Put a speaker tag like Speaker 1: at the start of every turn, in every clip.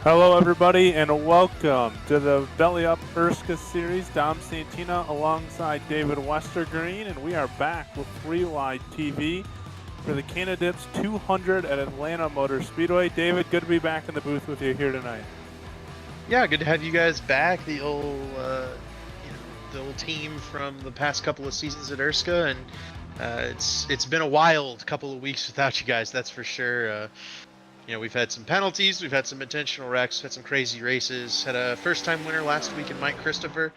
Speaker 1: Hello, everybody, and welcome to the Belly Up ERSCA series. Dom Santina alongside David Westergreen, and we are back with 3 Wide TV for the Cannadips 200 at Atlanta Motor Speedway. David, good to be back in the booth with you here tonight.
Speaker 2: Yeah, good to have you guys back. The old, the old team from the past couple of seasons at ERSCA, and it's been a wild couple of weeks without you guys. That's for sure. We've had some penalties, we've had some intentional wrecks, had some crazy races. Had a first-time winner last week in Mike Christopher.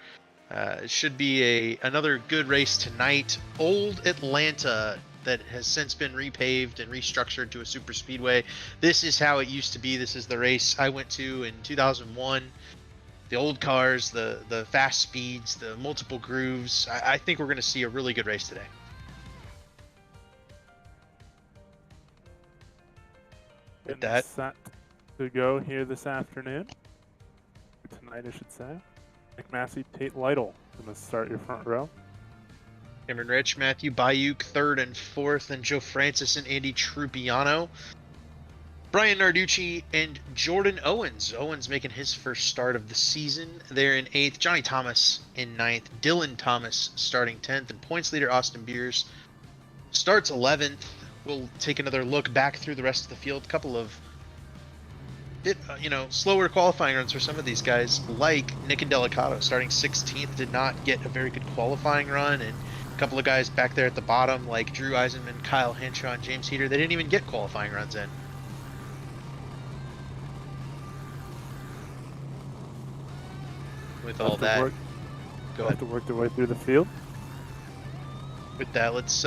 Speaker 2: It should be another good race tonight. Old Atlanta that has since been repaved and restructured to a super speedway. This is how it used to be. This is the race I went to in 2001. The old cars, the fast speeds, the multiple grooves. I think we're going to see a really good race today. With that,
Speaker 1: set to go here this afternoon. Tonight, I should say. Nick Massey, Tate Lytle, going to start your front row.
Speaker 2: Cameron Rich, Matthew Bayuk, third and fourth, and Joe Francis and Andy Trupiano. Brian Narducci and Jordan Owens. Owens making his first start of the season. They're in 8th. Johnny Thomas in 9th. Dylan Thomas starting 10th. And points leader Austin Beers starts 11th. We'll take another look back through the rest of the field. Couple of slower qualifying runs for some of these guys, like Nick and Delicato starting 16th, did not get a very good qualifying run, and a couple of guys back there at the bottom like Drew Eisenman, Kyle Henshaw, and James Heater, they didn't even get qualifying runs in. With all that,
Speaker 1: go ahead to work their way through the field.
Speaker 2: With that, let's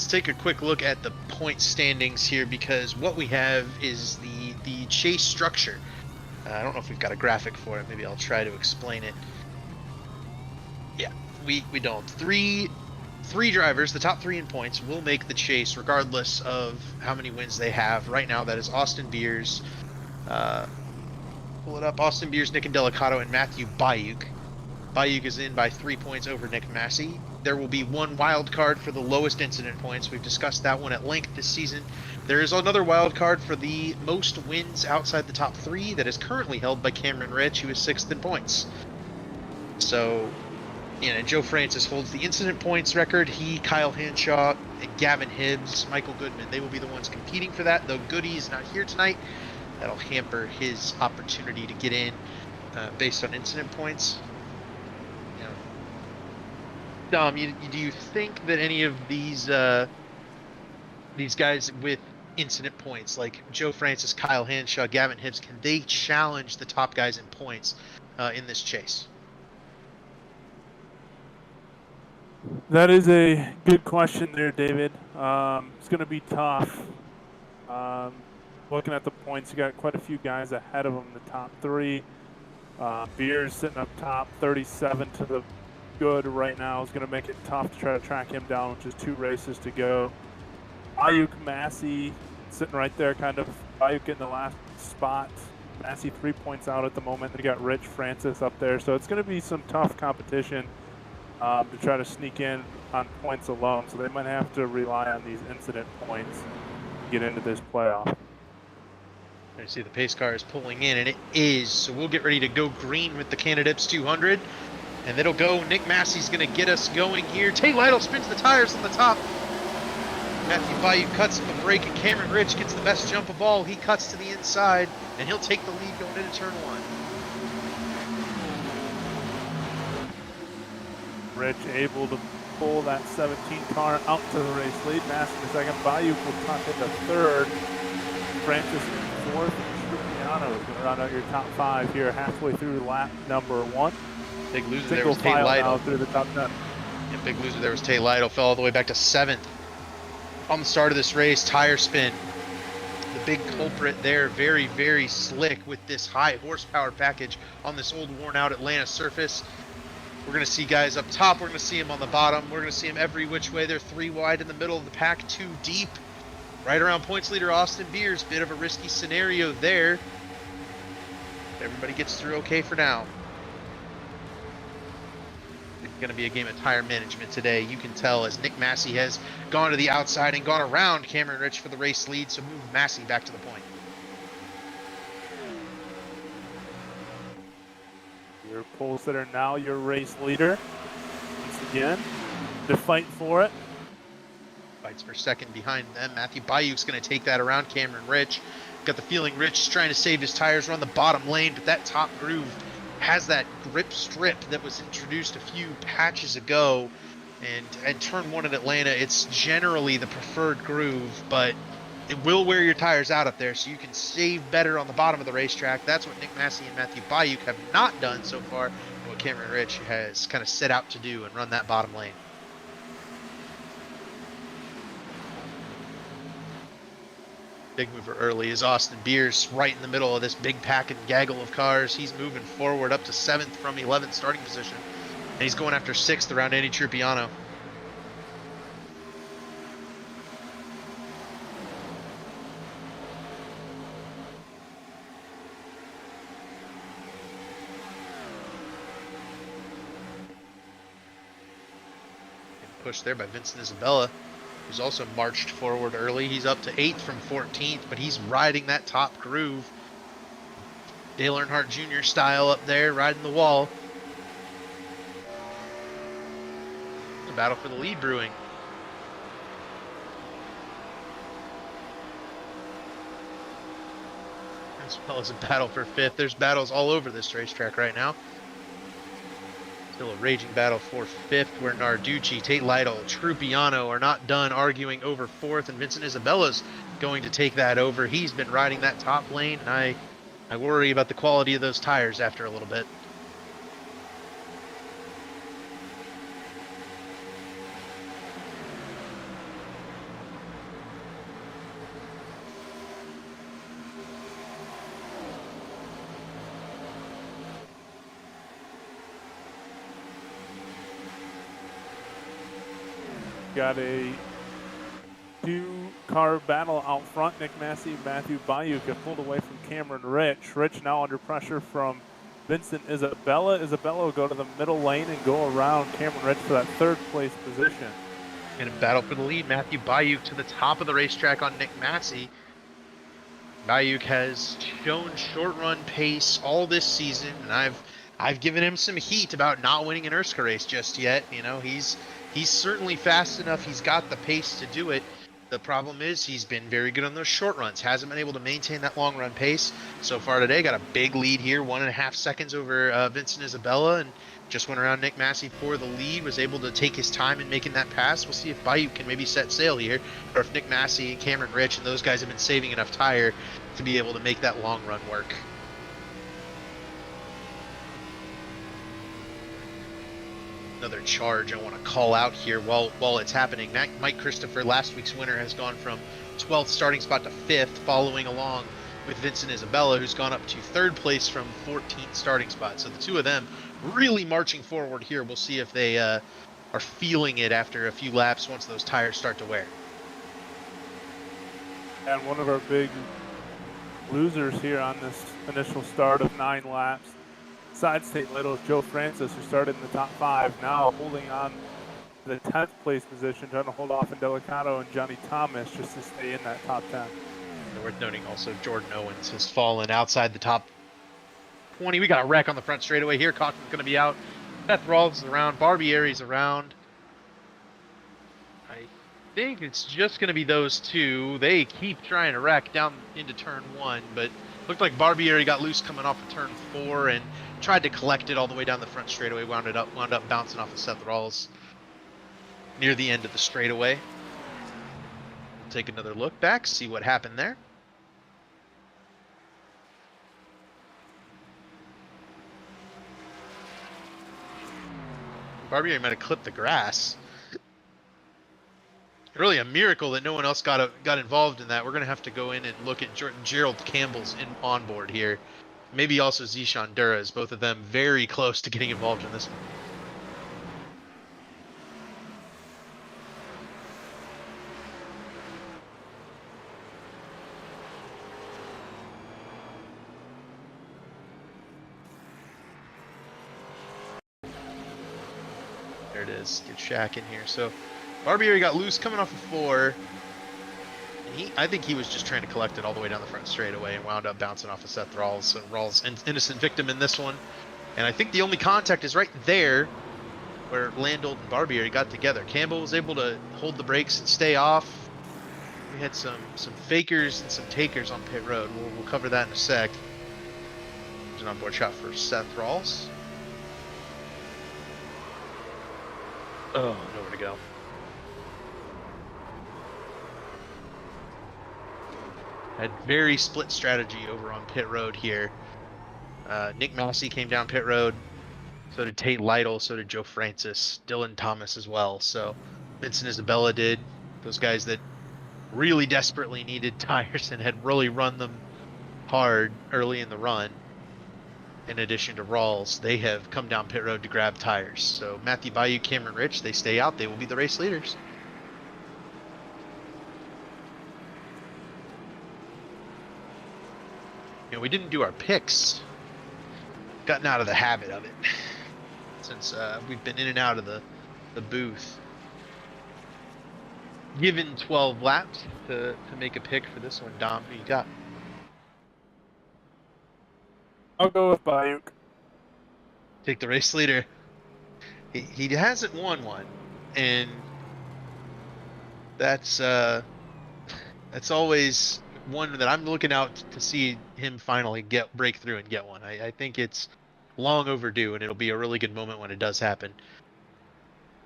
Speaker 2: take a quick look at the point standings here, because what we have is the chase structure. I don't know if we've got a graphic for it. Maybe I'll try to explain it. Yeah, we don't. Three drivers, the top 3 in points, will make the chase regardless of how many wins they have. Right now, that is Austin Beers. Pull it up. Austin Beers, Nick and Delicato, and Matthew Bayuk. Bayuk is in by 3 points over Nick Massey. There will be 1 wild card for the lowest incident points. We've discussed that one at length this season. There is another wild card for the most wins outside the top 3 that is currently held by Cameron Rich, who is 6th in points. So, Joe Francis holds the incident points record. He, Kyle Henshaw, and Gavin Hibbs, Michael Goodman, they will be the ones competing for that, though Goody is not here tonight. That'll hamper his opportunity to get in based on incident points. Dom, do you think that any of these guys with incident points, like Joe Francis, Kyle Henshaw, Gavin Hibbs, can they challenge the top guys in points in this chase?
Speaker 1: That is a good question there, David. It's going to be tough. Looking at the points, you got quite a few guys ahead of them in the top 3. Beers sitting up top, 37 to the good right now. Is going to make it tough to try to track him down with just 2 races to go. Bayuk, Massey sitting right there, kind of. Bayuk getting the last spot. Massey 3 points out at the moment. They got Rich Francis up there, so it's going to be some tough competition to try to sneak in on points alone. So they might have to rely on these incident points to get into this playoff.
Speaker 2: I see the pace car is pulling in, and it is. So we'll get ready to go green with the Cannadips 200. And it'll go. Nick Massey's going to get us going here. Tate Lytle spins the tires on the top. Matthew Bayou cuts the brake, and Cameron Rich gets the best jump of all. He cuts to the inside, and he'll take the lead going into turn 1.
Speaker 1: Rich able to pull that 17 car out to the race lead. Massey in second. Bayou will tuck into third. Francis in fourth. Trupiano is going to round out your top 5 here halfway through lap number 1.
Speaker 2: Big loser there was Tate Lytle.
Speaker 1: Through the top 10.
Speaker 2: Yeah, big loser there was Tate Lytle. Fell all the way back to 7th. On the start of this race, tire spin. The big culprit there, very, very slick with this high horsepower package on this old worn out Atlanta surface. We're going to see guys up top. We're going to see them on the bottom. We're going to see them every which way. They're 3 wide in the middle of the pack, 2 deep. Right around points leader Austin Beers. Bit of a risky scenario there. Everybody gets through okay for now. It's going to be a game of tire management today. You can tell as Nick Massey has gone to the outside and gone around Cameron Rich for the race lead, so move Massey back to the point.
Speaker 1: Your pole sitter now your race leader. Once again, to fight for it.
Speaker 2: Fights for second behind them. Matthew Bayuk's going to take that around Cameron Rich. Got the feeling Rich is trying to save his tires, run the bottom lane, but that top groove has that grip strip that was introduced a few patches ago. And at turn 1 in Atlanta, it's generally the preferred groove, but it will wear your tires out up there, so you can save better on the bottom of the racetrack. That's what Nick Massey and Matthew Bayuk have not done so far, and what Cameron Rich has kind of set out to do and run that bottom lane. Big mover early is Austin Beers, right in the middle of this big pack and gaggle of cars. He's moving forward up to 7th from 11th starting position, and he's going after 6th around Andy Trupiano. Pushed there by Vincent Isabella, who's also marched forward early. He's up to 8th from 14th, but he's riding that top groove. Dale Earnhardt Jr. style up there, riding the wall. A battle for the lead brewing. As well as a battle for 5th. There's battles all over this racetrack right now. Still a raging battle for 5th, where Narducci, Tate Lytle, Trupiano are not done arguing over 4th, and Vincent Isabella's going to take that over. He's been riding that top lane, and I worry about the quality of those tires after a little bit.
Speaker 1: Got a 2-car battle out front. Nick Massey, Matthew Bayuk get pulled away from Cameron Rich. Rich now under pressure from Vincent Isabella. Isabella will go to the middle lane and go around Cameron Rich for that 3rd place position.
Speaker 2: In a battle for the lead, Matthew Bayuk to the top of the racetrack on Nick Massey. Bayuk has shown short run pace all this season, and I've given him some heat about not winning an ERSCA race just yet. You know, he's certainly fast enough. He's got the pace to do it. The problem is he's been very good on those short runs. Hasn't been able to maintain that long run pace. So far today, got a big lead here, 1.5 seconds over Vincent Isabella, and just went around Nick Massey for the lead. Was able to take his time in making that pass. We'll see if Bayou can maybe set sail here, or if Nick Massey and Cameron Rich and those guys have been saving enough tire to be able to make that long run work. Another charge I want to call out here while it's happening. Mike Christopher, last week's winner, has gone from 12th starting spot to 5th, following along with Vincent Isabella, who's gone up to 3rd place from 14th starting spot. So the two of them really marching forward here. We'll see if they are feeling it after a few laps once those tires start to wear.
Speaker 1: And one of our big losers here on this initial start of 9 laps, side state little Joe Francis, who started in the top 5, now holding on to the 10th place position, trying to hold off Indelicato and Johnny Thomas just to stay in that top 10.
Speaker 2: And worth noting also, Jordan Owens has fallen outside the top 20. We got a wreck on the front straightaway here. Cochran's going to be out. Seth Rawls is around. Barbieri's around. I think it's just going to be those two. They keep trying to wreck down into turn 1, but looked like Barbieri got loose coming off of turn 4 and tried to collect it all the way down the front straightaway, wound up bouncing off of Seth Rawls near the end of the straightaway. We'll take another look back, see what happened there. Barbieri might have clipped the grass. Really a miracle that no one else got involved in that. We're going to have to go in and look at Gerald Campbell's on board here. Maybe also Zishan Duras, both of them very close to getting involved in this one. There it is. Get Shaq in here. So Barbieri got loose coming off of 4. I think he was just trying to collect it all the way down the front straightaway and wound up bouncing off of Seth Rawls. So Rawls, an innocent victim in this one. And I think the only contact is right there where Landolt and Barbieri got together. Campbell was able to hold the brakes and stay off. We had some fakers and some takers on pit road. We'll cover that in a sec. There's an onboard shot for Seth Rawls. Oh, nowhere to go. Had very split strategy over on pit road here. Nick Massey came down pit road. So did Tate Lytle. So did Joe Francis. Dylan Thomas as well. So Vincent Isabella did. Those guys that really desperately needed tires and had really run them hard early in the run. In addition to Rawls, they have come down pit road to grab tires. So Matthew Bayou, Cameron Rich, they stay out. They will be the race leaders. You know, we didn't do our picks. Gotten out of the habit of it since we've been in and out of the booth. Given 12 laps to make a pick for this one, Dom, who you got?
Speaker 1: I'll go with Bayuk.
Speaker 2: Take the race leader. He hasn't won one, and that's always one that I'm looking out to see him finally break through and get one. I think it's long overdue, and it'll be a really good moment when it does happen.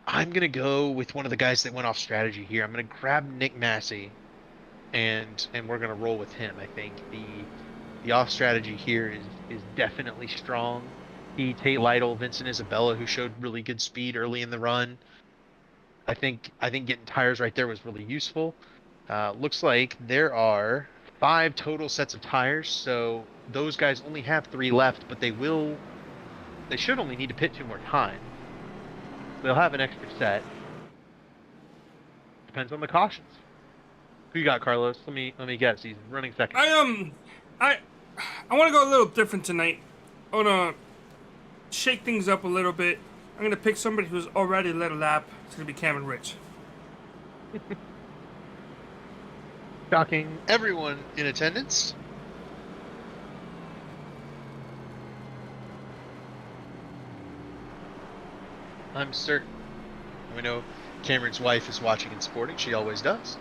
Speaker 2: I'm gonna go with one of the guys that went off strategy here. I'm gonna grab Nick Massey, and we're gonna roll with him. I think the off strategy here is definitely strong. Tate Lytle, Vincent Isabella, who showed really good speed early in the run. I think getting tires right there was really useful. Looks like there are 5 total sets of tires, so those guys only have 3 left, but they should only need to pit 2 more times. They'll have an extra set. Depends on the cautions. Who you got, Carlos? Let me guess. He's running second.
Speaker 3: I want to go a little different tonight. I want to shake things up a little bit. I'm going to pick somebody who's already led a lap. It's going to be Cameron Rich.
Speaker 2: Shocking everyone in attendance. I'm certain. We know Cameron's wife is watching and supporting. She always does.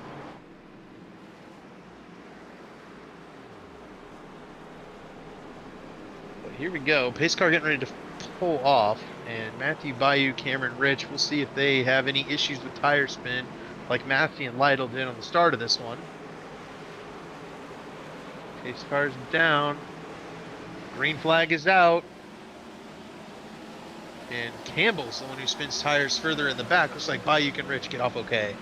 Speaker 2: But here we go. Pace car getting ready to pull off. And Matthew Bayou, Cameron Rich, we'll see if they have any issues with tire spin like Matthew and Lytle did on the start of this one. Pace car's down. Green flag is out. And Campbell's the one who spins tires further in the back. Looks like Bayou and Rich get off okay.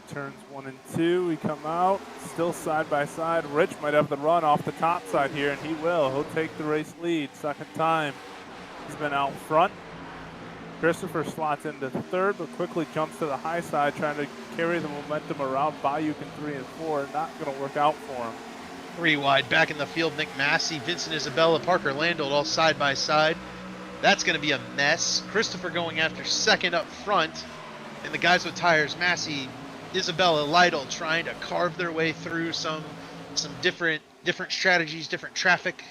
Speaker 1: Turns 1 and 2, we come out, still side by side. Rich might have the run off the top side here, and he will. He'll take the race lead, second time. He's been out front. Christopher slots into third, but quickly jumps to the high side, trying to carry the momentum around Bayou in 3 and 4. Not going to work out for him.
Speaker 2: 3 wide, back in the field, Nick Massey, Vincent Isabella, Parker Landolt, all side by side. That's going to be a mess. Christopher going after second up front, and the guys with tires, Massey, Isabella, Lytle, trying to carve their way through some different strategies, different traffic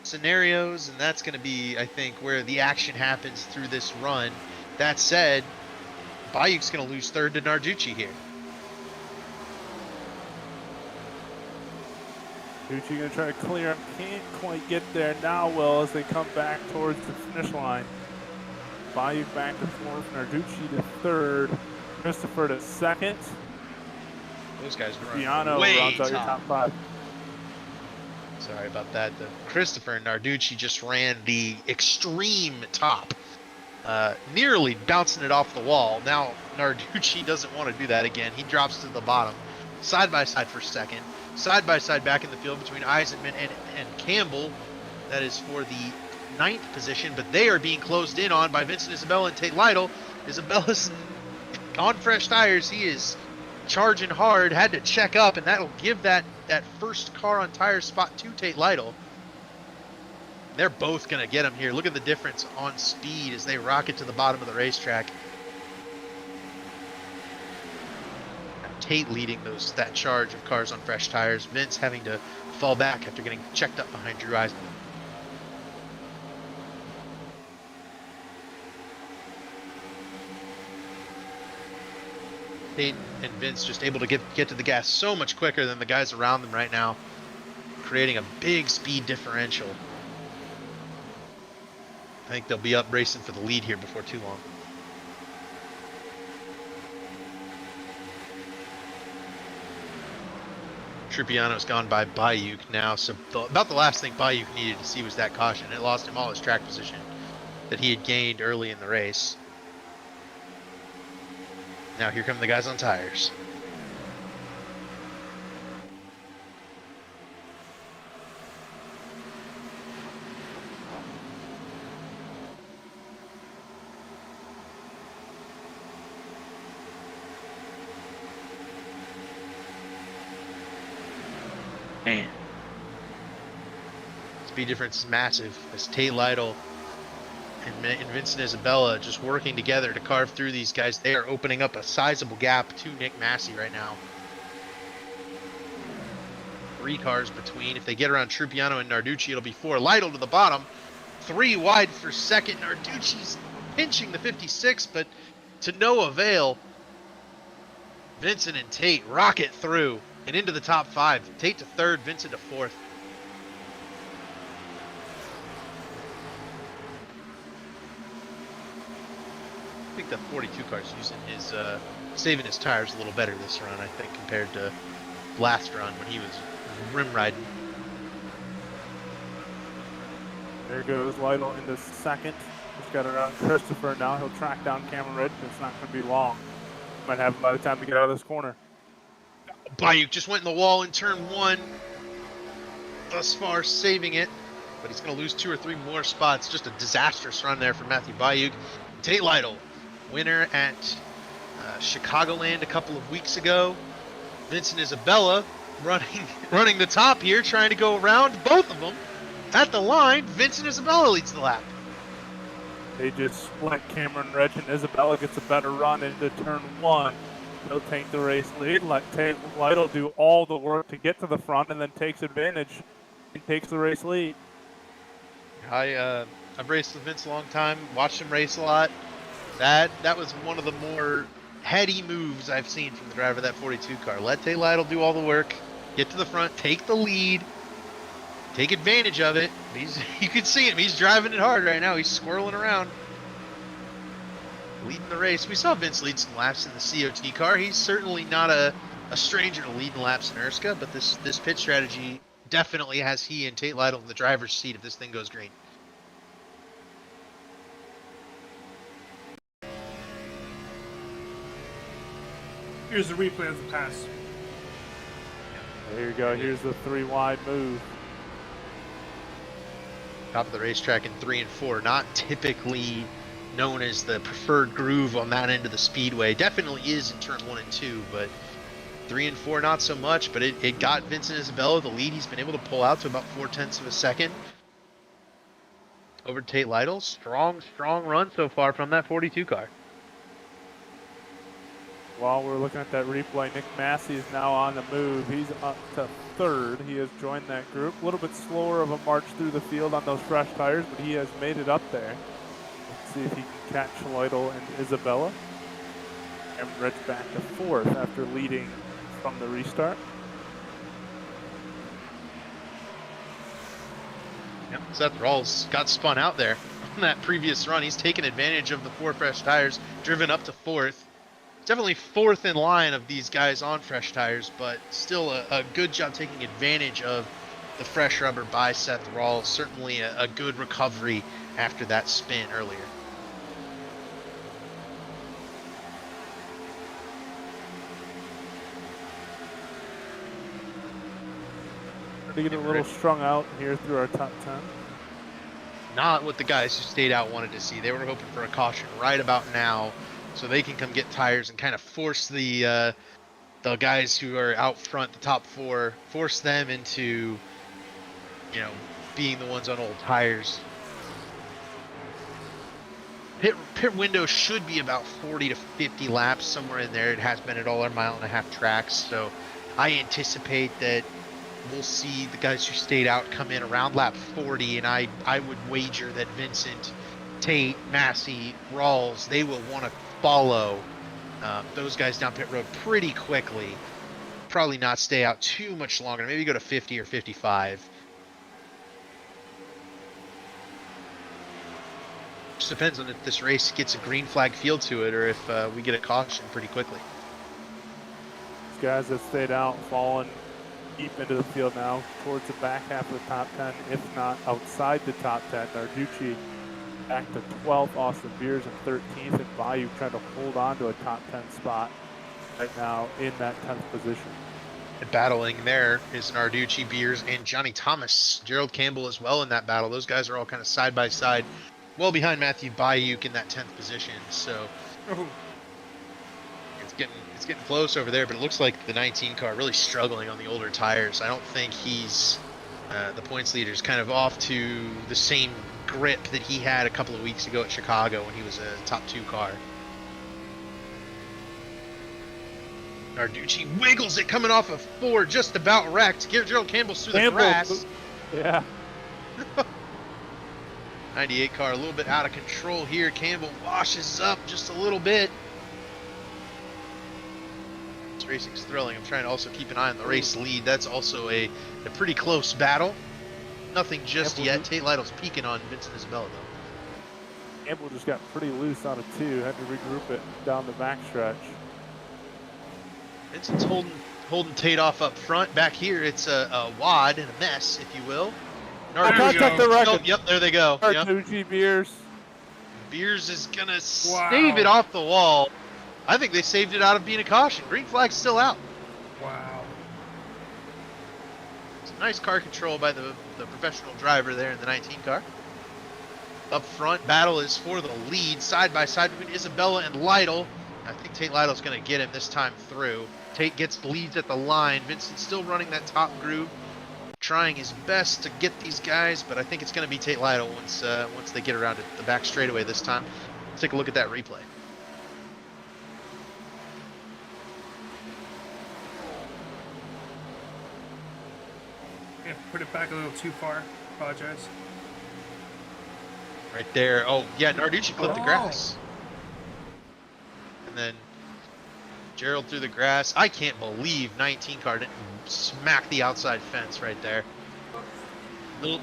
Speaker 2: scenarios, and that's going to be, I think, where the action happens through this run. That said, Bayuk's going to lose third to Narducci here.
Speaker 1: Narducci going to try to clear him. Can't quite get there now, will, as they come back towards the finish line. Bayou back to fourth, Narducci to third, Christopher to second.
Speaker 2: Those guys run
Speaker 1: Piano
Speaker 2: way
Speaker 1: rounds out your top 5.
Speaker 2: Sorry about that. Christopher and Narducci just ran the extreme top, nearly bouncing it off the wall. Now Narducci doesn't want to do that again. He drops to the bottom, side by side for second, side by side back in the field between Eisenman and Campbell. That is for the 9th position, but they are being closed in on by Vincent Isabella and Tate Lytle. Isabella's on fresh tires. He is charging hard, had to check up, and that'll give that first car on tire spot to Tate Lytle. They're both going to get him here. Look at the difference on speed as they rocket to the bottom of the racetrack. Tate leading that charge of cars on fresh tires. Vince having to fall back after getting checked up behind Drew Eisman. Tate and Vince just able to get to the gas so much quicker than the guys around them right now, creating a big speed differential. I think they'll be up racing for the lead here before too long. Trupiano's gone by Bayuk now, so about the last thing Bayuk needed to see was that caution. It lost him all his track position that he had gained early in the race. Now here come the guys on tires. Man. Speed difference is massive as Tate Lytle and Vincent Isabella just working together to carve through these guys. They are opening up a sizable gap to Nick Massey right now. 3 cars between. If they get around Trupiano and Narducci, it'll be 4. Lytle to the bottom. 3 wide for second. Narducci's pinching the 56, but to no avail. Vincent and Tate rocket through and into the top 5. Tate to 3rd, Vincent to 4th. I think the 42 car's using his, saving his tires a little better this run, I think, compared to last run when he was rim riding.
Speaker 1: There goes Lytle into second. He's got around Christopher now. He'll track down Cameron Ridge. It's not going to be long. Might have him by the time to get out of this corner.
Speaker 2: Bayuk just went in the wall in turn 1. Thus far, saving it. But he's going to lose 2 or 3 more spots. Just a disastrous run there for Matthew Bayuk. Tate Lytle, winner at Chicagoland a couple of weeks ago. Vincent Isabella running the top here, trying to go around both of them. At the line, Vincent Isabella leads the lap.
Speaker 1: They just split Cameron Ridge, and Isabella gets a better run into turn 1. He'll take the race lead. Let Tate Lytle do all the work to get to the front, and then takes advantage and takes the race lead.
Speaker 2: I've raced with Vince a long time, watched him race a lot. That was one of the more heady moves I've seen from the driver of that 42 car. Let Tate Lytle do all the work, get to the front, take the lead, take advantage of it. You can see him. He's driving it hard right now. He's swirling around, leading the race. We saw Vince lead some laps in the COT car. He's certainly not a stranger to leading laps in ERSCA, but this pit strategy definitely has he and Tate Lytle in the driver's seat if this thing goes green.
Speaker 3: Here's the replay of the pass.
Speaker 1: There you go. Here's the 3 wide move.
Speaker 2: Top of the racetrack in 3 and 4. Not typically known as the preferred groove on that end of the speedway. Definitely is in turn 1 and 2, but 3 and 4 not so much. But it got Vincent Isabella the lead. He's been able to pull out to about 0.4 of a second over Tate Lytle. Strong run so far from that 42 car.
Speaker 1: While we're looking at that replay, Nick Massey is now on the move. He's up to 3rd. He has joined that group. A little bit slower of a march through the field on those fresh tires, but he has made it up there. Let's see if he can catch Lytle and Isabella. And Ridge back to 4th after leading from the restart.
Speaker 2: Yep, Seth Rawls got spun out there on that previous run. He's taken advantage of the 4 fresh tires, driven up to 4th. Definitely 4th in line of these guys on fresh tires, but still a good job taking advantage of the fresh rubber by Seth Rawls. Certainly a good recovery after that spin earlier.
Speaker 1: To get a little strung out here through our top 10.
Speaker 2: Not what the guys who stayed out wanted to see. They were hoping for a caution right about now, so they can come get tires and kind of force the guys who are out front, the top 4, force them into, being the ones on old tires. Pit window should be about 40 to 50 laps, somewhere in there. It has been at all our 1.5-mile tracks, so I anticipate that we'll see the guys who stayed out come in around lap 40, and I would wager that Vincent, Tate, Massey, Rawls, they will want to follow those guys down pit road pretty quickly. Probably not stay out too much longer. Maybe go to 50 or 55. Just depends on if this race gets a green flag feel to it, or if we get a caution pretty quickly.
Speaker 1: These guys that stayed out, falling deep into the field now, towards the back half of the top 10, if not outside the top 10. Narducci back to 12th, Austin Beers in 13th, and Bayou trying to hold on to a top 10 spot right now in that 10th position.
Speaker 2: And battling there is Narducci, Beers, and Johnny Thomas. Gerald Campbell as well in that battle. Those guys are all kind of side by side, well behind Matthew Bayuk in that 10th position. So it's getting close over there, but it looks like the 19 car really struggling on the older tires. I don't think he's the points leader is kind of off to the same grip that he had a couple of weeks ago at Chicago when he was a top 2 car. Narducci wiggles it coming off of 4, just about wrecked. Gerald Campbell's through the grass.
Speaker 1: Yeah.
Speaker 2: 98 car a little bit out of control here. Campbell washes up just a little bit. This racing's thrilling. I'm trying to also keep an eye on the race lead. That's also a pretty close battle. Nothing just yet. Tate Lytle's peeking on Vincent Isabella though.
Speaker 1: Campbell just got pretty loose out of 2. Had to regroup it down the backstretch.
Speaker 2: Vincent's holding Tate off up front. Back here, it's a wad and a mess, if you will.
Speaker 1: Contact the record.
Speaker 2: Oh, yep, there they go.
Speaker 1: Narducci,
Speaker 2: Yep.
Speaker 1: Beers.
Speaker 2: Beers is gonna save it off the wall. I think they saved it out of being a caution. Green flag's still out.
Speaker 3: Wow.
Speaker 2: Some nice car control by the professional driver there in the 19 car. Up front, battle is for the lead, side by side between Isabella and Lytle. I think Tate Lytle's going to get him this time through. Tate gets leads at the line. Vincent's still running that top groove, trying his best to get these guys, but I think it's going to be Tate Lytle once they get around the back straightaway this time. Let's take a look at that replay.
Speaker 3: Yeah, put it back a little too far. Apologize.
Speaker 2: Right there. Oh, yeah, Narducci clipped the grass. And then Gerald through the grass. I can't believe 19 car didn't smack the outside fence right there. Little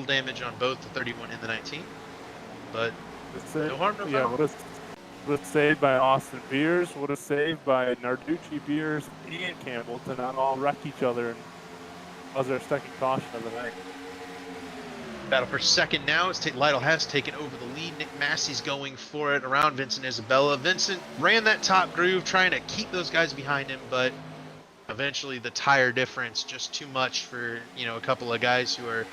Speaker 2: damage on both the 31 and the 19. But no harm, no foul.
Speaker 1: What a save by Austin Beers. What a save by Narducci, Beers, and Campbell to not all wreck each other and cause their second caution of the night.
Speaker 2: Battle for second now as Tate Lytle has taken over the lead. Nick Massey's going for it around Vincent Isabella. Vincent ran that top groove trying to keep those guys behind him, but eventually the tire difference just too much for, a couple of guys who are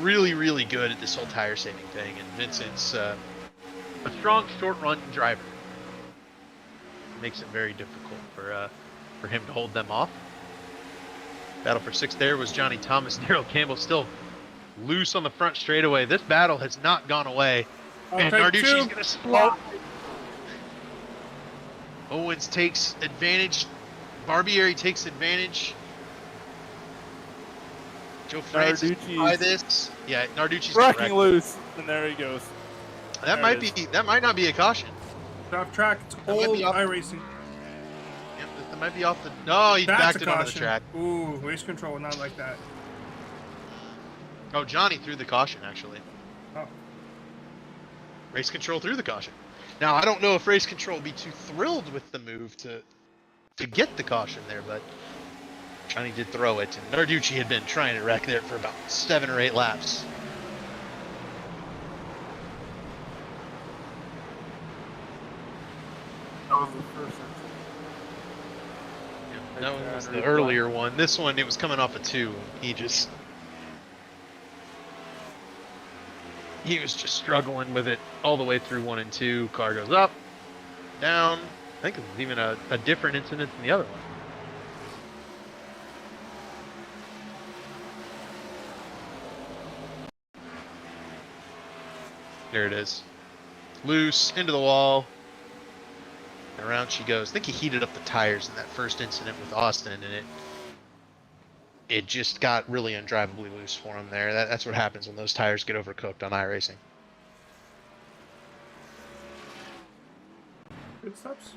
Speaker 2: really, really good at this whole tire saving thing. And Vincent's a strong short run driver. It makes it very difficult for him to hold them off. Battle for sixth there was Johnny Thomas. Daryl Campbell still loose on the front straightaway. This battle has not gone away. And Narducci's going to split. Owens takes advantage. Barbieri takes advantage. Joe Francis by this. Yeah, Narducci's
Speaker 1: wrecking loose, and there he goes.
Speaker 2: That might not be a caution.
Speaker 3: Off track. It's old iRacing.
Speaker 2: Yep, that might be off the. No, he backed it onto the track.
Speaker 3: Ooh, race control, not like that.
Speaker 2: Oh, Johnny threw the caution, actually.
Speaker 3: Oh.
Speaker 2: Race control threw the caution. Now, I don't know if race control will be too thrilled with the move to get the caution there, but Johnny did throw it, and Narducci had been trying to wreck there for about 7 or 8 laps.
Speaker 1: That was the first incident.
Speaker 2: Yeah, that one was the earlier one. This one, it was coming off a 2. He was just struggling with it all the way through 1 and 2. Car goes up, down. I think it was even a different incident than the other one. There it is. Loose, into the wall. And around she goes. I think he heated up the tires in that first incident with Austin, and it just got really undrivably loose for him there. That's what happens when those tires get overcooked on iRacing.
Speaker 3: Pit stops?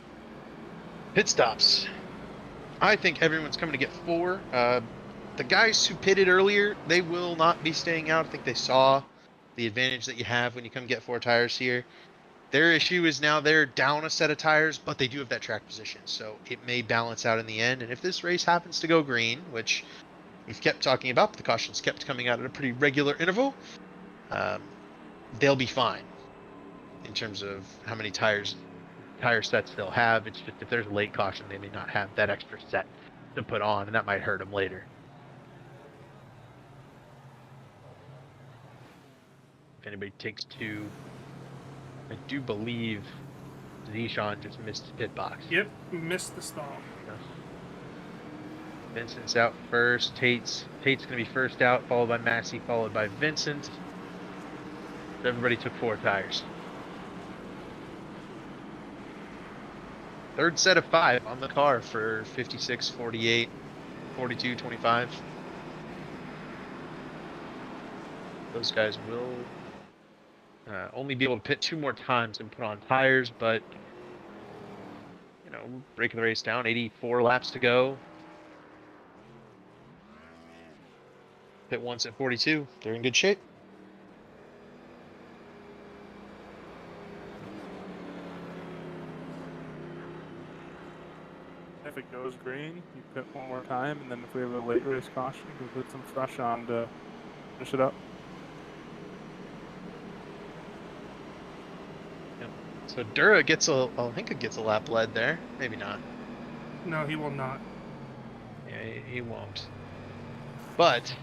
Speaker 2: Pit stops. I think everyone's coming to get 4. The guys who pitted earlier, they will not be staying out. I think they saw the advantage that you have when you come get 4 tires here. Their issue is now they're down a set of tires, but they do have that track position, so it may balance out in the end. And if this race happens to go green, which we've kept talking about, but the cautions kept coming out at a pretty regular interval, they'll be fine in terms of how many tire sets they'll have. It's just if there's a late caution, they may not have that extra set to put on, and that might hurt them later. If anybody takes 2, I do believe Zishan just missed the pit box.
Speaker 3: Yep, missed the stall.
Speaker 2: Vincent's out first. Tate's going to be first out, followed by Massey, followed by Vincent. Everybody took 4 tires. Third set of 5 on the car for 56, 48, 42, 25. Those guys will only be able to pit 2 more times and put on tires, but, you know, breaking the race down, 84 laps to go. Pit once at 42. They're in good shape.
Speaker 1: If it goes green, you pit one more time, and then if we have a late race caution, we put some fresh on to finish it up.
Speaker 2: So Dura gets I think it gets a lap lead there. Maybe not.
Speaker 3: No, he will not.
Speaker 2: Yeah, he won't. But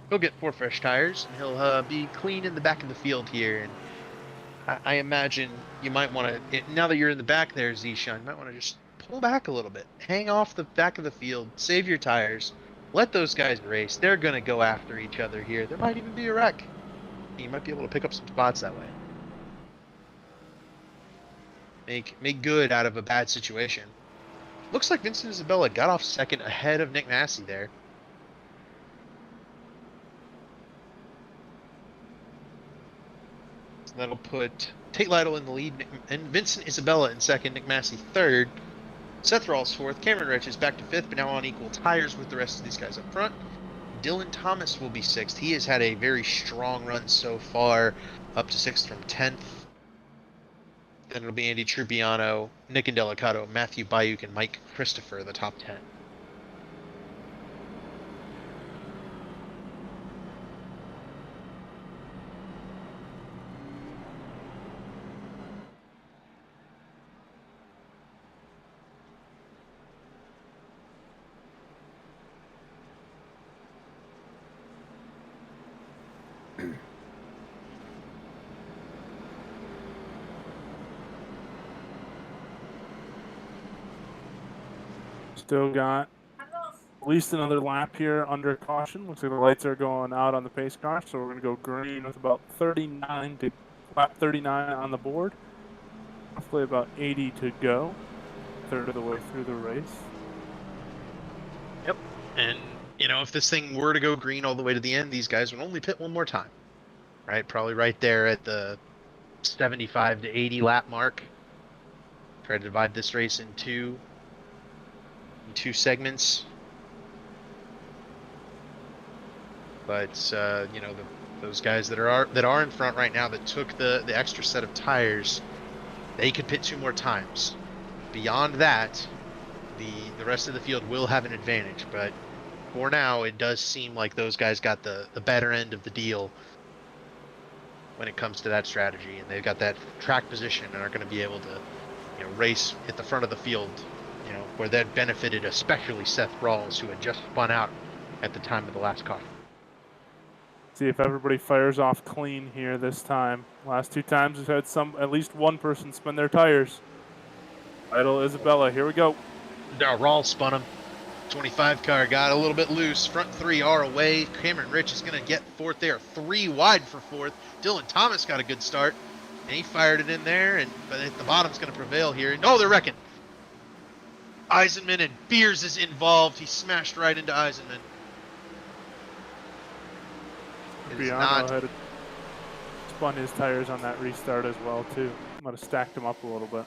Speaker 2: he'll get 4 fresh tires, and he'll be clean in the back of the field here. And I imagine you might want to, now that you're in the back there, Zishan, you might want to just pull back a little bit. Hang off the back of the field. Save your tires. Let those guys race. They're going to go after each other here. There might even be a wreck. You might be able to pick up some spots that way. Make good out of a bad situation. Looks like Vincent Isabella got off second ahead of Nick Massey there. So that'll put Tate Lytle in the lead, and Vincent Isabella in second, Nick Massey third. Seth Rawls fourth. Cameron Rich is back to fifth, but now on equal tires with the rest of these guys up front. Dylan Thomas will be sixth. He has had a very strong run so far, up to sixth from 10th. Then it'll be Andy Trupiano, Nick Indelicato, Matthew Bayuk, and Mike Christopher, the top 10.
Speaker 1: Still got at least another lap here under caution. Looks like the lights are going out on the pace car, so we're going to go green with about 39 to lap 39 on the board. Roughly about 80 to go. Third of the way through the race.
Speaker 2: Yep. And, you know, if this thing were to go green all the way to the end, these guys would only pit one more time. Right? Probably right there at the 75 to 80 lap mark. Try to divide this race in two segments. But you know, those guys that are in front right now that took the extra set of tires, they could pit 2 more times. Beyond that, the rest of the field will have an advantage, but for now it does seem like those guys got the better end of the deal when it comes to that strategy, and they've got that track position and are going to be able to, you know, race at the front of the field, you know, where that benefited especially Seth Rawls, who had just spun out at the time of the last caution.
Speaker 1: See if everybody fires off clean here this time. Last 2 times we've had at least one person spin their tires. Idle Isabella, here we go.
Speaker 2: Now Rawls spun him. 25 car got a little bit loose. Front 3 are away. Cameron Rich is going to get fourth there. 3 wide for fourth. Dylan Thomas got a good start. And he fired it in there, but the bottom's going to prevail here. No, they're wrecking. Eisenman and Beers is involved. He smashed right into Eisenman.
Speaker 1: Biano had spun his tires on that restart as well too. Might have stacked him up a little bit.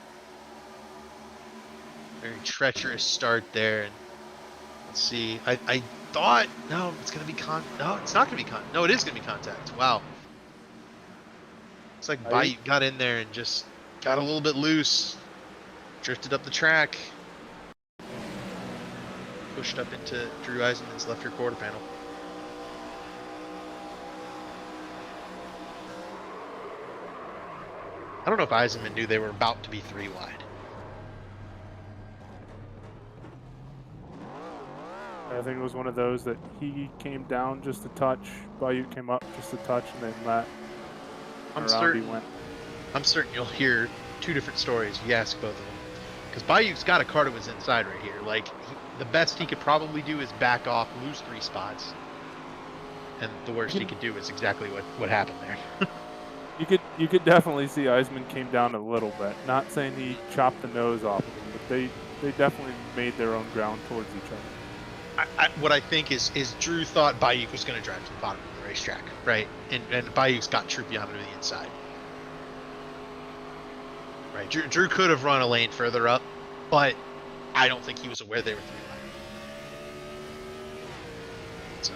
Speaker 2: Very treacherous start there. And let's see. I thought no, it's gonna be no, it's not gonna be no, it is gonna be contact. Wow. It's like Bayou got in there and just got a little bit loose, drifted up the track, pushed up into Drew Eisenman's left rear quarter panel. I don't know if Eisenman knew they were about to be 3 wide.
Speaker 1: I think it was one of those that he came down just a touch, Bayou came up just a touch, and then let he went.
Speaker 2: I'm certain you'll hear 2 different stories if you ask both of them. Because Bayou's got a car to his inside right here. Like, the best he could probably do is back off, lose 3 spots. And the worst he could do is exactly what happened there.
Speaker 1: You could definitely see Eisenman came down a little bit. Not saying he chopped the nose off of him, but they definitely made their own ground towards each other.
Speaker 2: What I think is Drew thought Bayou was going to drive to the bottom of the racetrack, right? And Bayou's got Troopy onto the inside. Right, Drew could have run a lane further up, but I don't think he was aware they were 3 wide. So,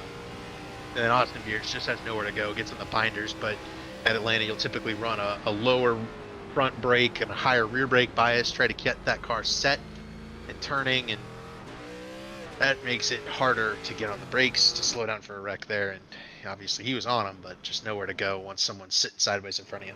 Speaker 2: and then Austin Beers just has nowhere to go, gets in the binders, but at Atlanta you'll typically run a lower front brake and a higher rear brake bias, try to get that car set and turning, and that makes it harder to get on the brakes, to slow down for a wreck there. And obviously he was on them, but just nowhere to go once someone's sitting sideways in front of you.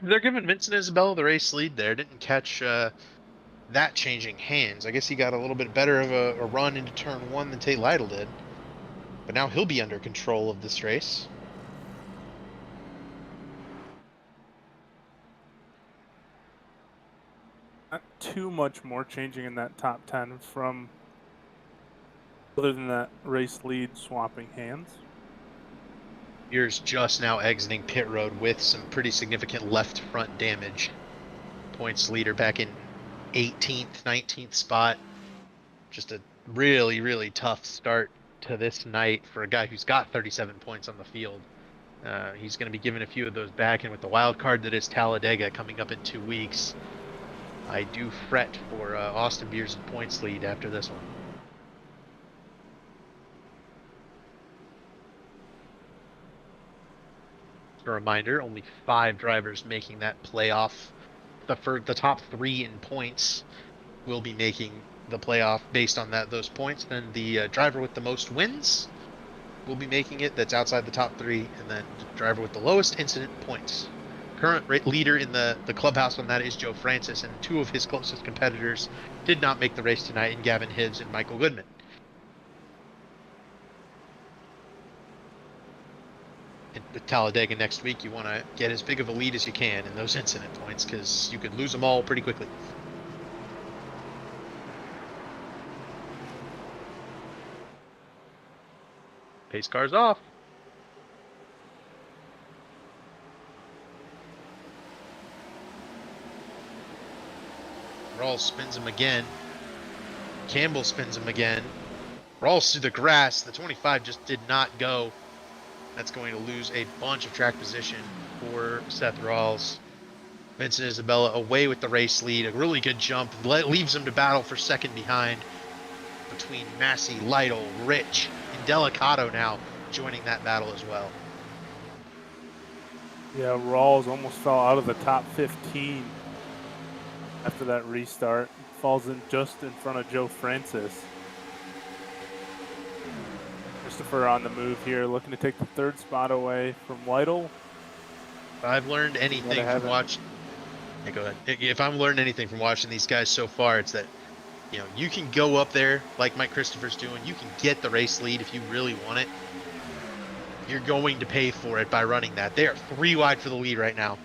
Speaker 2: They're giving Vincent Isabella the race lead there. Didn't catch that changing hands. I guess he got a little bit better of a run into turn 1 than Tate Lytle did. But now he'll be under control of this race.
Speaker 1: Not too much more changing in that top 10 from other than that race lead swapping hands.
Speaker 2: Beers just now exiting pit road with some pretty significant left front damage. Points leader back in 18th, 19th spot. Just a really, really tough start to this night for a guy who's got 37 points on the field. He's going to be giving a few of those back, and with the wild card that is Talladega coming up in 2 weeks, I do fret for Austin Beers' points lead after this one. A reminder, only 5 drivers making that playoff. For the top 3 in points will be making the playoff based on those points. Then the driver with the most wins will be making it, that's outside the top 3, and then the driver with the lowest incident points. Current leader in the clubhouse on that is Joe Francis, and 2 of his closest competitors did not make the race tonight, in Gavin Hibbs and Michael Goodman. At Talladega next week, you want to get as big of a lead as you can in those incident points, because you could lose them all pretty quickly. Pace car's off. Rawls spins him again. Campbell spins him again. Rawls through the grass. The 25 just did not go. That's going to lose a bunch of track position for Seth Rawls. Vincent Isabella away with the race lead. A really good jump. Leaves him to battle for second behind between Massey, Lytle, Rich, and Delicato now joining that battle as well.
Speaker 1: Yeah, Rawls almost fell out of the top 15 after that restart. Falls in just in front of Joe Francis. Christopher on the move here, looking to take the 3rd spot away from Lytle.
Speaker 2: If I've learned anything from watching, yeah, go ahead. If I've learned anything from watching these guys so far, it's that, you know, you can go up there like Mike Christopher's doing. You can get the race lead if you really want it, you're going to pay for it by running that. They are 3 wide for the lead right now.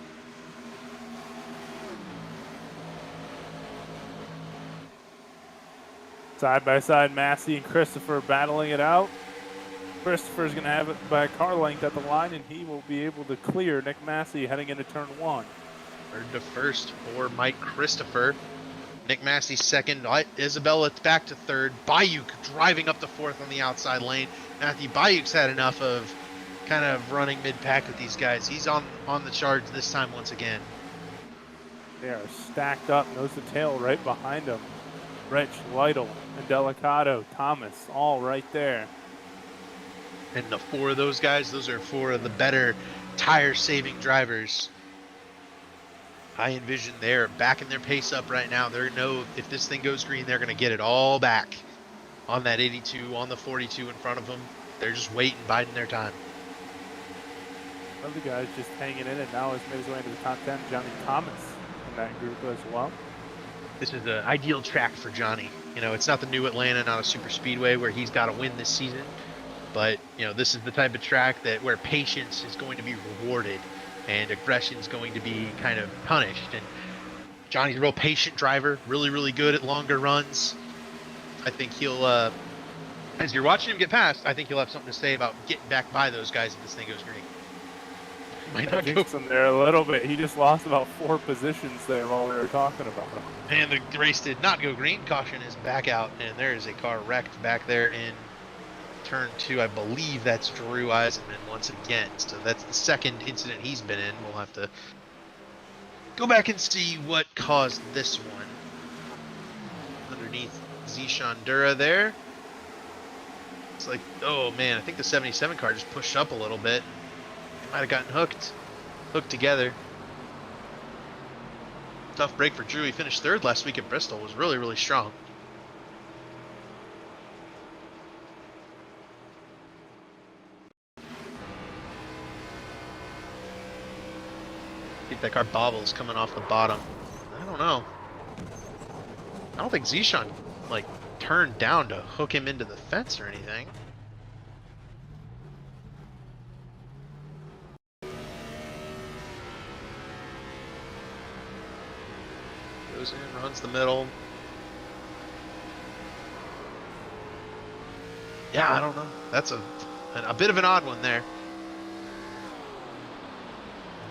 Speaker 1: Side by side, Massey and Christopher battling it out. Christopher's going to have it by a car length at the line, and he will be able to clear Nick Massey heading into turn 1.
Speaker 2: Third to first for Mike Christopher. Nick Massey second. Isabella back to third. Bayuk driving up the fourth on the outside lane. Matthew Bayuk's had enough of kind of running mid-pack with these guys. He's on the charge this time once again.
Speaker 1: They are stacked up, nose to tail, right behind him. Rich, Lytle, and Delicato, Thomas, all right there.
Speaker 2: And the 4 of those guys, those are 4 of the better tire-saving drivers. I envision they're backing their pace up right now. They know if this thing goes green, they're going to get it all back on that 82, on the 42 in front of them. They're just waiting, biding their time.
Speaker 1: One of the guys just hanging in, and now has made his way into the top 10, Johnny Thomas in that group as well.
Speaker 2: This is the ideal track for Johnny. You know, it's not the new Atlanta, not a super speedway where he's got to win this season. But, you know, this is the type of track that where patience is going to be rewarded and aggression is going to be kind of punished. And Johnny's a real patient driver, really, really good at longer runs. I think he'll, as you're watching him get past, I think he'll have something to say about getting back by those guys if this thing goes green. Might not go
Speaker 1: from there a little bit. He just lost about 4 positions there while we were talking about him.
Speaker 2: And the race did not go green. Caution is back out, and there is a car wrecked back there in turn 2. I believe that's Drew Eisenman once again. So that's the second incident he's been in. We'll have to go back and see what caused this one. Underneath Zishan Dura there. It's like, oh man, I think the 77 car just pushed up a little bit. They might have gotten hooked together. Tough break for Drew. He finished 3rd last week at Bristol. Was really, really strong. I think that car bobbles coming off the bottom. I don't know. I don't think Zishan like turned down to hook him into the fence or anything. Goes in, runs the middle. Yeah, I don't know. That's a bit of an odd one there.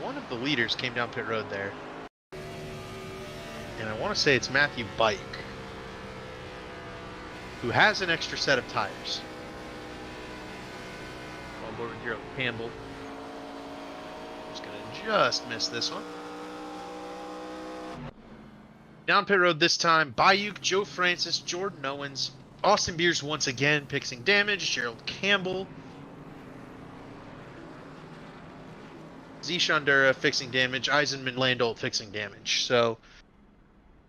Speaker 2: One of the leaders came down pit road there. And I want to say it's Matthew Bike, who has an extra set of tires. Board with Hero Campbell. Just going to just miss this one. Down pit road this time, Bayuk, Joe Francis, Jordan Owens, Austin Beers once again fixing damage, Gerald Campbell, Zishan Dura fixing damage, Eisenman Landolt fixing damage. So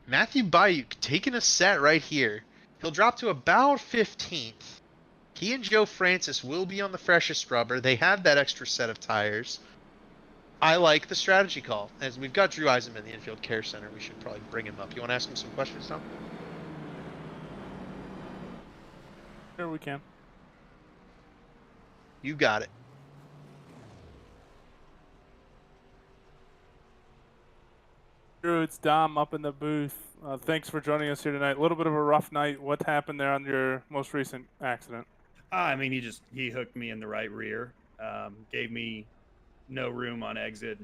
Speaker 2: Matthew Bayuk taking a set right here. He'll drop to about 15th. He and Joe Francis will be on the freshest rubber. They have that extra set of tires. I like the strategy call. As we've got Drew Eisenman in the Infield Care Center, we should probably bring him up. You want to ask him some questions, Tom?
Speaker 1: Sure, we can.
Speaker 2: You got it.
Speaker 1: Drew, it's Dom up in the booth. Thanks for joining us here tonight. A little bit of a rough night. What happened there on your most recent accident?
Speaker 4: I mean, he hooked me in the right rear, gave me no room on exit,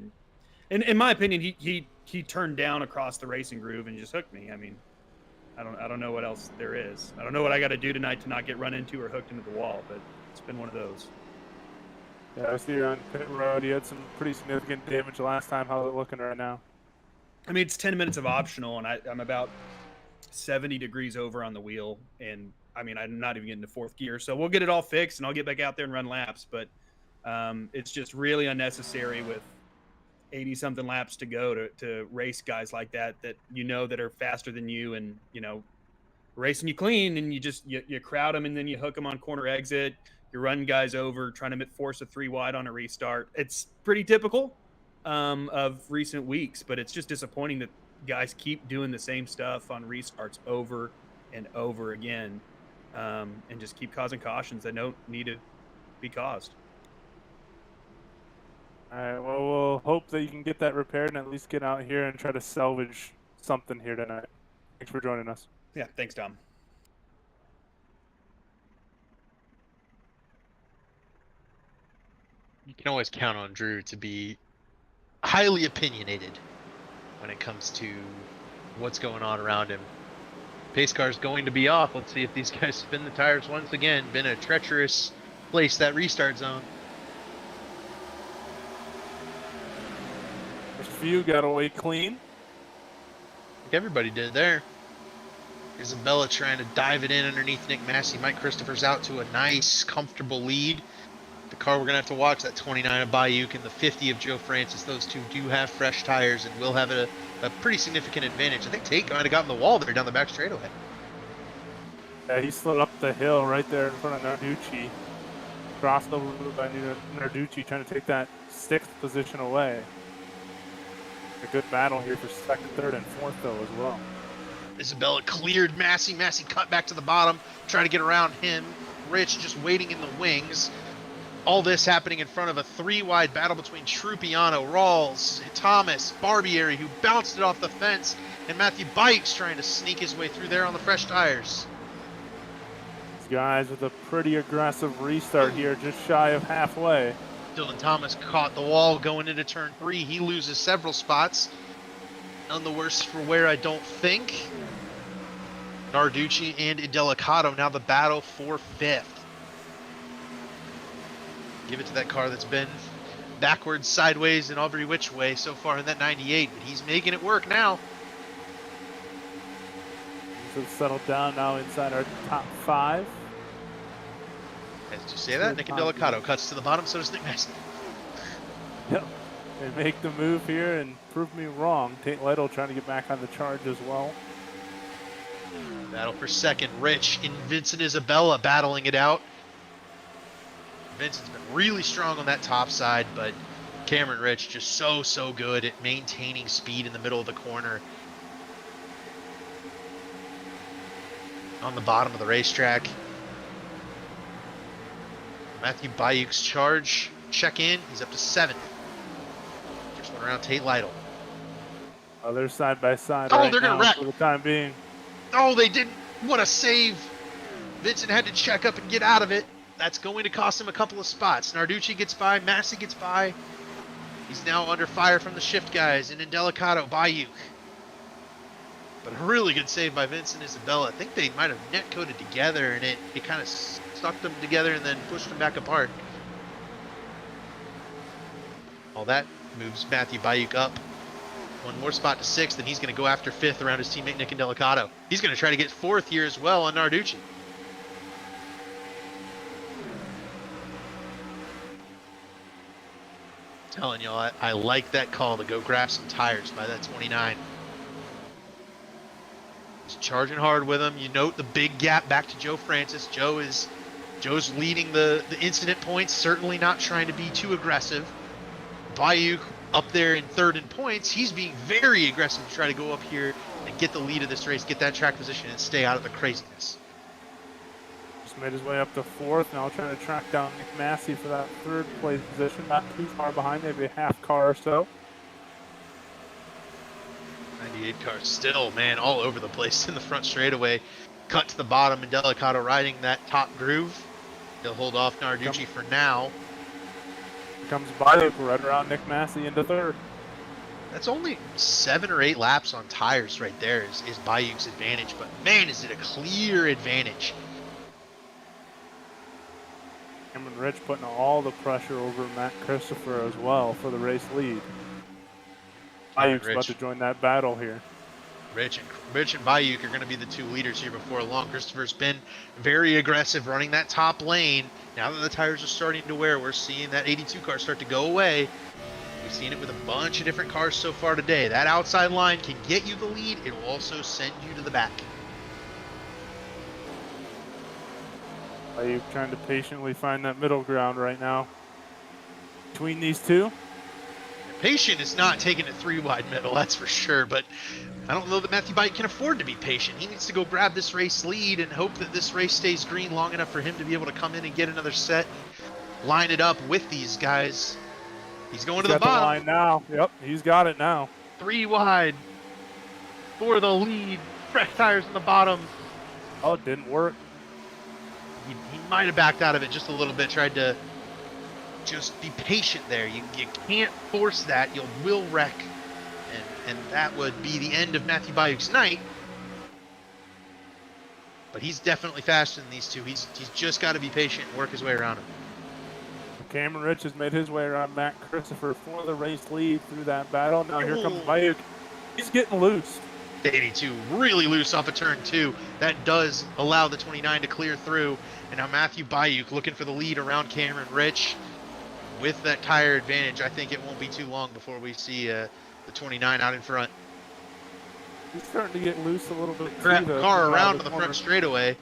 Speaker 4: and in my opinion, he turned down across the racing groove and just hooked me. I mean, I don't know what else there is. I don't know what I got to do tonight to not get run into or hooked into the wall, but it's been one of those.
Speaker 1: Yeah, I see you're on pit road. You had some pretty significant damage last time. How's it looking right now?
Speaker 4: I mean, it's 10 minutes of optional, and I'm about 70 degrees over on the wheel, and I mean, I'm not even getting to 4th gear, so we'll get it all fixed, and I'll get back out there and run laps, but it's just really unnecessary with 80-something laps to go to race guys like that you know that are faster than you, and you know, racing you clean, and you crowd them, and then you hook them on corner exit. You're running guys over, trying to force a 3 wide on a restart. It's pretty typical of recent weeks, but it's just disappointing that guys keep doing the same stuff on restarts over and over again, and just keep causing cautions that don't need to be caused.
Speaker 1: All right, well, we'll hope that you can get that repaired and at least get out here and try to salvage something here tonight. Thanks for joining us.
Speaker 4: Yeah, thanks, Tom.
Speaker 2: You can always count on Drew to be highly opinionated when it comes to what's going on around him. Pace car's going to be off. Let's see if these guys spin the tires once again. Been a treacherous place, that restart zone.
Speaker 1: First few got away clean.
Speaker 2: I think everybody did there. Isabella trying to dive it in underneath Nick Massey. Mike Christopher's out to a nice, comfortable lead. The car we're going to have to watch, that 29 of Bayuk and the 50 of Joe Francis. Those two do have fresh tires and will have a pretty significant advantage. I think Tate might have gotten the wall there down the back straightaway.
Speaker 1: Yeah, he slid up the hill right there in front of Narducci. Crossed over by Narducci, trying to take that 6th position away. A good battle here for 2nd, 3rd, and 4th, though, as well.
Speaker 2: Isabella cleared Massey. Massey cut back to the bottom, trying to get around him. Rich just waiting in the wings. All this happening in front of a 3-wide battle between Trupiano, Rawls, Thomas, Barbieri, who bounced it off the fence, and Matthew Bikes trying to sneak his way through there on the fresh tires.
Speaker 1: These guys with a pretty aggressive restart here, just shy of halfway.
Speaker 2: Dylan Thomas caught the wall going into turn 3. He loses several spots. None the worse for wear, I don't think. Narducci and Indelicato now the battle for 5th. Give it to that car that's been backwards, sideways, and every which way so far in that 98, but he's making it work now.
Speaker 1: So settled down now inside our top 5.
Speaker 2: As you say that, Nick Indelicato cuts to the bottom, so does Nick Massey.
Speaker 1: Yep. They make the move here and prove me wrong. Tate Lytle trying to get back on the charge as well.
Speaker 2: Battle for 2nd. Rich and Vincent Isabella battling it out. Vincent's been really strong on that top side, but Cameron Rich just so good at maintaining speed in the middle of the corner. On the bottom of the racetrack. Matthew Bayuk's charge. Check in. He's up to 7th. Just went around Tate Lytle.
Speaker 1: Oh, they're side by side.
Speaker 2: Oh,
Speaker 1: right
Speaker 2: they're going
Speaker 1: now
Speaker 2: to wreck.
Speaker 1: for the time being.
Speaker 2: Oh, they didn't. What a save. Vincent had to check up and get out of it. That's going to cost him a couple of spots. Narducci gets by. Massey gets by. He's now under fire from the shift guys. And Indelicato, Bayuk. But a really good save by Vincent Isabella. I think they might have net-coded together, and it kind of stuck them together and then pushed them back apart. All that moves Matthew Bayuk up. One more spot to 6th, and he's going to go after 5th around his teammate Nick Indelicato. He's going to try to get 4th here as well on Narducci. Telling y'all, I like that call to go grab some tires by that 29. He's charging hard with him. You note the big gap back to Joe Francis. Joe's leading the incident points, certainly not trying to be too aggressive. Bayuk up there in 3rd in points. He's being very aggressive to try to go up here and get the lead of this race, get that track position, and stay out of the craziness.
Speaker 1: Just made his way up to 4th. Now trying to track down Nick Massey for that 3rd place position. Not too far behind, maybe a half car or so.
Speaker 2: 98 car still, man, all over the place in the front straightaway. Cut to the bottom, and Indelicato riding that top groove. He'll hold off Narducci for now.
Speaker 1: Here comes Bayuk right around Nick Massey into 3rd.
Speaker 2: That's only 7 or 8 laps on tires right there is Bayuk's advantage, but man, is it a clear advantage.
Speaker 1: Cameron Rich putting all the pressure over Matt Christopher as well for the race lead. Bayuk's about to join that battle here.
Speaker 2: Rich and Bayuk are going to be the 2 leaders here before long. Christopher's been very aggressive running that top lane. Now that the tires are starting to wear, we're seeing that 82 car start to go away. We've seen it with a bunch of different cars so far today. That outside line can get you the lead. It will also send you to the back.
Speaker 1: Bayuk trying to patiently find that middle ground right now between these two.
Speaker 2: Patient is not taking a 3-wide middle, that's for sure, but I don't know that Matthew Bayuk can afford to be patient. He needs to go grab this race lead and hope that this race stays green long enough for him to be able to come in and get another set, line it up with these guys. He's going
Speaker 1: He's
Speaker 2: to the
Speaker 1: got
Speaker 2: bottom.
Speaker 1: line now. Yep, he's got it now.
Speaker 2: 3 wide for the lead. Fresh tires in the bottom.
Speaker 1: Oh, it didn't work.
Speaker 2: He might have backed out of it just a little bit. Tried to just be patient there. You can't force that. You will wreck. And that would be the end of Matthew Bayuk's night. But he's definitely faster than these two. He's just got to be patient and work his way around him.
Speaker 1: Cameron Rich has made his way around Matt Christopher for the race lead through that battle. Now here comes Bayuk. He's getting loose.
Speaker 2: 82 really loose off of turn 2. That does allow the 29 to clear through. And now Matthew Bayuk looking for the lead around Cameron Rich. With that tire advantage, I think it won't be too long before we see the 29 out in front.
Speaker 1: He's starting to get loose a little bit.
Speaker 2: Grab the car around to the front straightaway.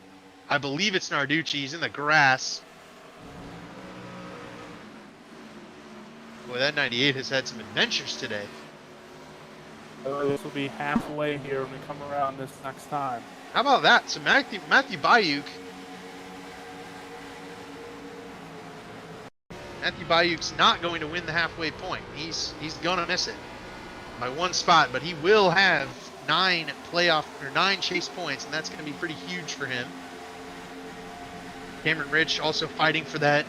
Speaker 2: I believe it's Narducci. He's in the grass. Boy, that 98 has had some adventures today.
Speaker 1: This will be halfway here when we come around this next time.
Speaker 2: How about that? So Matthew Bayuk. Matthew Bayuk's not going to win the halfway point. He's gonna miss it by 1 spot, but he will have 9 chase points, and that's going to be pretty huge for him. Cameron Rich also fighting for that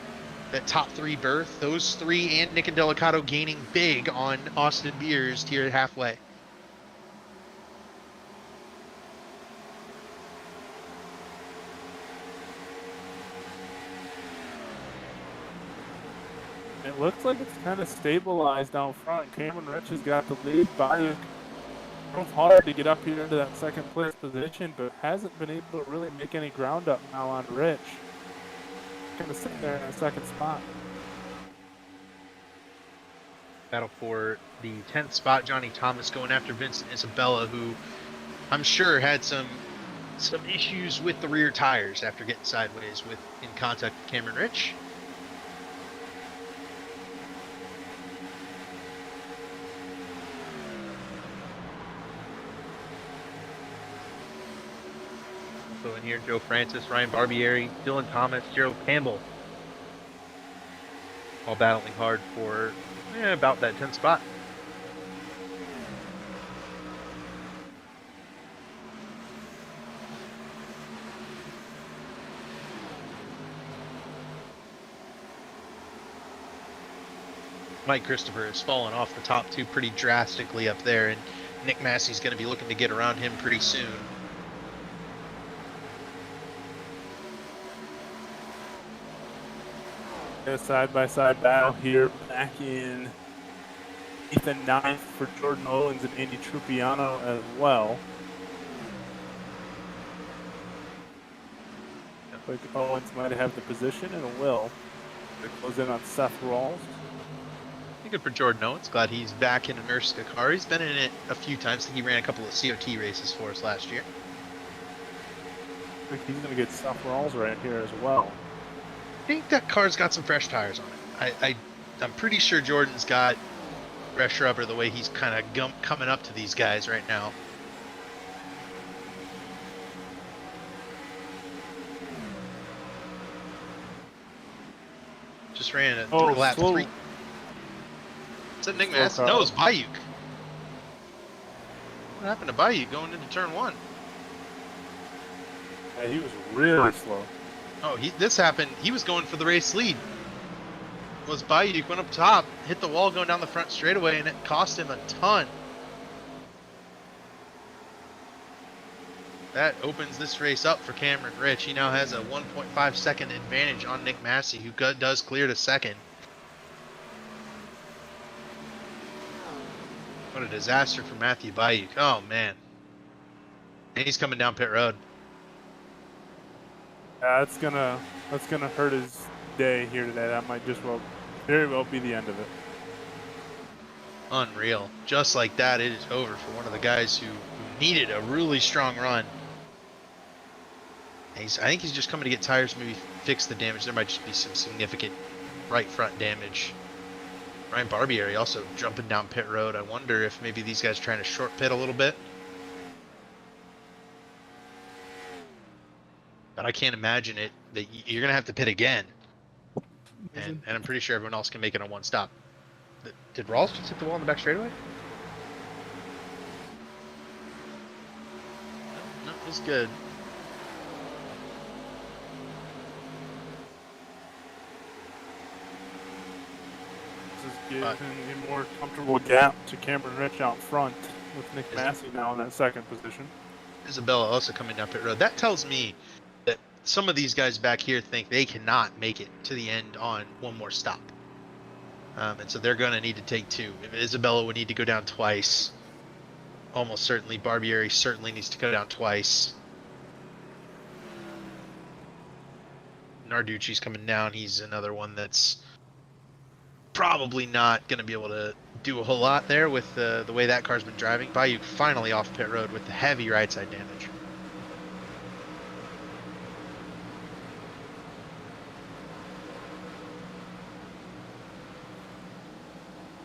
Speaker 2: top 3 berth. Those 3 and Nick and Delicato gaining big on Austin Beers here at halfway.
Speaker 1: It looks like it's kind of stabilized down front. Cameron Rich has got the lead. Bayuk drove hard to get up here into that second place position, but hasn't been able to really make any ground up now on Rich. Kind of sitting there in a second spot.
Speaker 2: Battle for the 10th spot. Johnny Thomas going after Vincent Isabella, who I'm sure had some issues with the rear tires after getting sideways in contact with Cameron Rich. So in here, Joe Francis, Ryan Barbieri, Dylan Thomas, Gerald Campbell. All battling hard for about that 10th spot. Mike Christopher has fallen off the top 2 pretty drastically up there, and Nick Massey's going to be looking to get around him pretty soon.
Speaker 1: A side-by-side battle here back in 8th and 9th for Jordan Owens and Andy Trupiano as well. Like Owens might have the position and will. They close in on Seth Rawls.
Speaker 2: Good for Jordan Owens. Glad he's back in an ERSCA car. He's been in it a few times. I think he ran a couple of COT races for us last year.
Speaker 1: I think he's going to get Seth Rawls right here as well.
Speaker 2: I think that car's got some fresh tires on it. I'm pretty sure Jordan's got fresh rubber the way he's kind of coming up to these guys right now. Just ran a lap 3. Is that Nick Mass? No, it's Bayuk. What happened to Bayuk going into turn 1?
Speaker 1: Yeah, he was really slow.
Speaker 2: Oh, this happened. He was going for the race lead. Was Bayuk went up top, hit the wall going down the front straightaway, and it cost him a ton. That opens this race up for Cameron Rich. He now has a 1.5 second advantage on Nick Massey, who does clear to second. What a disaster for Matthew Bayuk. Oh, man. And he's coming down pit road.
Speaker 1: Yeah, that's gonna hurt his day here today. That might very well be the end of it.
Speaker 2: Unreal. Just like that, it is over for one of the guys who needed a really strong run. I think he's just coming to get tires, maybe fix the damage. There might just be some significant right front damage. Ryan Barbieri also jumping down pit road. I wonder if maybe these guys are trying to short pit a little bit. But I can't imagine that you're going to have to pit again. And I'm pretty sure everyone else can make it on one stop. Did Rawls just hit the wall in the back straightaway? No, it was good.
Speaker 1: This is giving a more comfortable gap to Cameron Rich out front with Nick Massey now in that second position.
Speaker 2: Isabella also coming down pit road. That tells me that some of these guys back here think they cannot make it to the end on one more stop. And so they're going to need to take two. If Isabella would need to go down twice, almost certainly Barbieri certainly needs to go down twice. Narducci's coming down. He's another one that's probably not going to be able to do a whole lot there with the way that car's been driving. Bayuk finally off pit road with the heavy right side damage.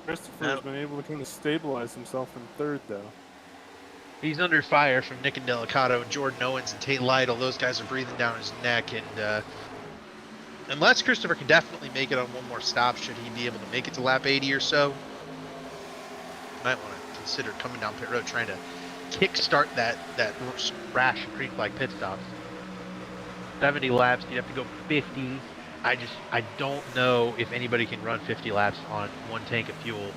Speaker 1: Christopher's been able to kind of stabilize himself in third, though.
Speaker 2: He's under fire from Nick and Delicato and Jordan Owens and Tate Lytle. Those guys are breathing down his neck, and unless Christopher can definitely make it on one more stop, should he be able to make it to lap 80 or so, might want to consider coming down pit road, trying to kickstart that rash and green flag pit stops. 70 laps, you'd have to go 50. I don't know if anybody can run 50 laps on one tank of fuel.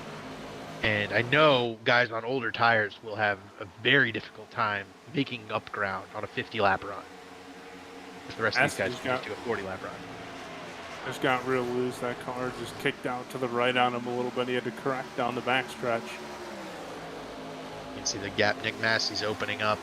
Speaker 2: And I know guys on older tires will have a very difficult time making up ground on a 50 lap run. If the rest of these guys can just do a 40 lap run.
Speaker 1: Just got real loose. That car just kicked out to the right on him a little bit. He had to correct down the backstretch.
Speaker 2: You can see the gap Nick Massey's opening up.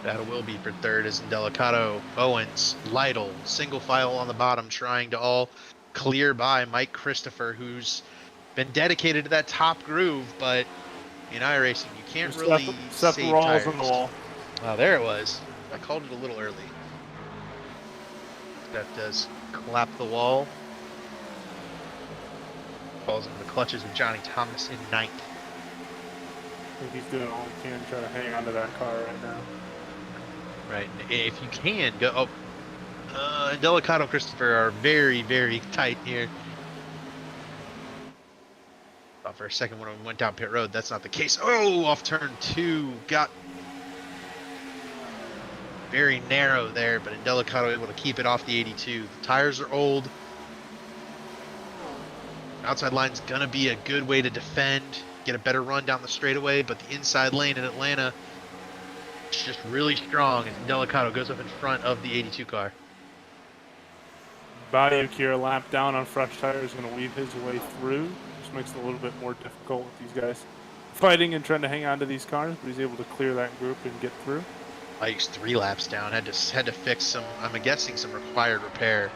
Speaker 2: That will be for third as Delicato, Owens, Lytle, single file on the bottom, trying to all clear by Mike Christopher, who's been dedicated to that top groove, but in iRacing, you can't really
Speaker 1: Seth
Speaker 2: save
Speaker 1: Rawls
Speaker 2: tires.
Speaker 1: on the wall.
Speaker 2: Oh, there it was. I called it a little early. That does clap the wall. Falls into the clutches of Johnny Thomas in ninth.
Speaker 1: I think he's doing all he can to try to hang onto that car right now.
Speaker 2: Right, if you can go. Delicato and Christopher are very, very tight here. Thought for a second when we went down pit road, that's not the case. Oh, off turn 2, got very narrow there, but Delicato able to keep it off the 82. The tires are old. Outside line's gonna be a good way to defend, get a better run down the straightaway, but the inside lane in Atlanta, it's just really strong, and Delicato goes up in front of the 82 car.
Speaker 1: Bayuk here, a lap down on fresh tires, going to weave his way through. Just makes it a little bit more difficult with these guys fighting and trying to hang on to these cars, but he's able to clear that group and get through.
Speaker 2: Bayuk's 3 laps down, had to fix some, I'm guessing, some required repair,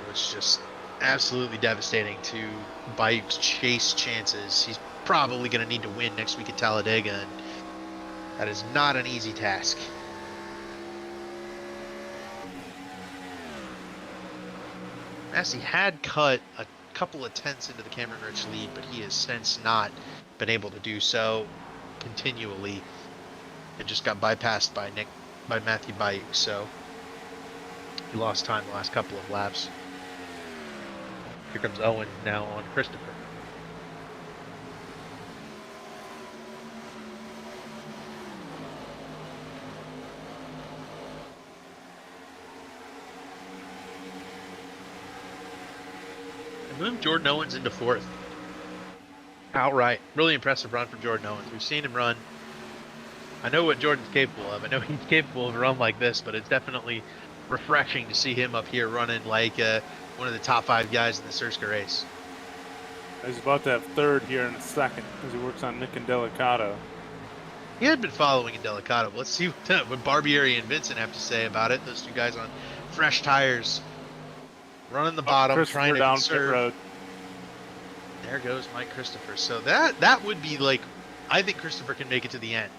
Speaker 2: which just absolutely devastating to Bayuk's chase chances. He's probably going to need to win next week at Talladega, and that is not an easy task. Massey had cut a couple of tenths into the Cameron Rich lead, but he has since not been able to do so continually. It just got bypassed by Matthew Bayuk, so he lost time the last couple of laps. Here comes Owen now on Christopher. Moved Jordan Owens into 4th. Outright. Really impressive run from Jordan Owens. We've seen him run. I know what Jordan's capable of. I know he's capable of a run like this, but it's definitely refreshing to see him up here running like one of the top 5 guys in the ERSCA race.
Speaker 1: He's about to have third here in a second as he works on Nick and Delicato.
Speaker 2: He had been following in Delicato. Let's see what Barbieri and Vincent have to say about it. Those two guys on fresh tires. Running the bottom, trying to conserve. Road. There goes Mike Christopher. So that would be like, I think Christopher can make it to the end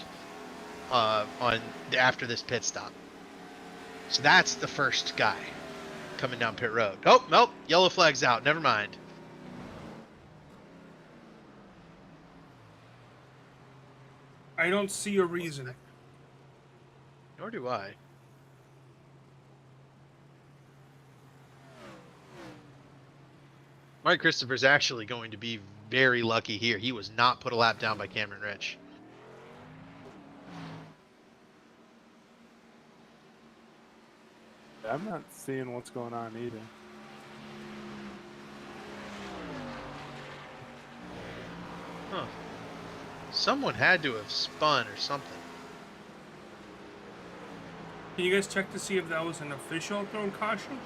Speaker 2: after this pit stop. So that's the first guy coming down pit road. Oh, nope, yellow flag's out. Never mind.
Speaker 3: I don't see a reason.
Speaker 2: Nor do I. Mike Christopher's actually going to be very lucky here. He was not put a lap down by Cameron Rich.
Speaker 1: I'm not seeing what's going on either.
Speaker 2: Huh. Someone had to have spun or something.
Speaker 3: Can you guys check to see if that was an official thrown caution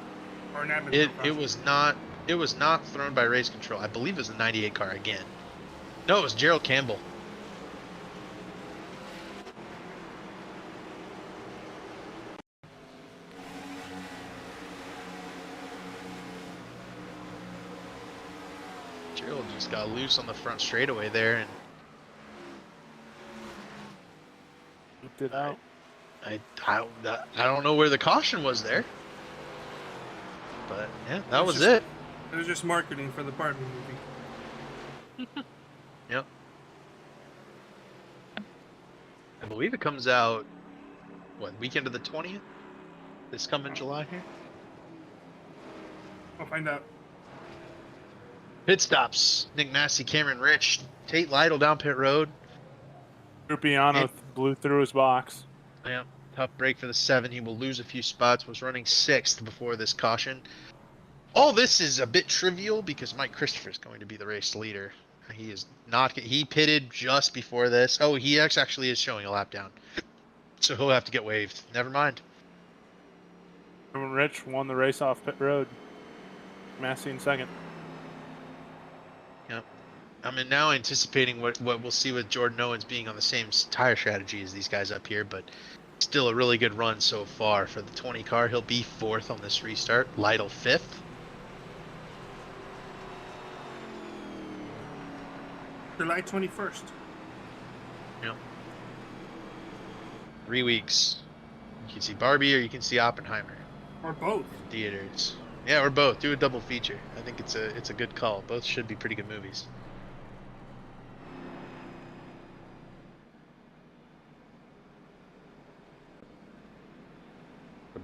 Speaker 3: or an admin
Speaker 2: It
Speaker 3: thrown caution?
Speaker 2: was not thrown by race control. I believe it was a 98 car again. No, it was Gerald Campbell. Gerald just got loose on the front straightaway there, and
Speaker 1: Looked it out.
Speaker 2: I don't know where the caution was there. But yeah, that was it.
Speaker 3: It was just marketing for the Barbie movie.
Speaker 2: Yep. I believe it comes out, what, weekend of the 20th? This coming July here?
Speaker 3: I'll find out.
Speaker 2: Pit stops. Nick Massey, Cameron Rich, Tate Lytle down pit road.
Speaker 1: Grupiano blew through his box.
Speaker 2: Yeah, tough break for the 7. He will lose a few spots. Was running 6th before this caution. All this is a bit trivial because Mike Christopher is going to be the race leader. He is not. He pitted just before this. Oh, he actually is showing a lap down, so he'll have to get waived. Never mind.
Speaker 1: Rich won the race off pit road. Massey in second.
Speaker 2: Yep. I'm now anticipating what we'll see with Jordan Owens being on the same tire strategy as these guys up here, but still a really good run so far for the 20 car. He'll be 4th on this restart. Lytle 5th.
Speaker 3: July 21st.
Speaker 2: Yep. 3 weeks. You can see Barbie or you can see Oppenheimer.
Speaker 3: Or both.
Speaker 2: In theaters. Yeah, or both. Do a double feature. I think it's a good call. Both should be pretty good movies.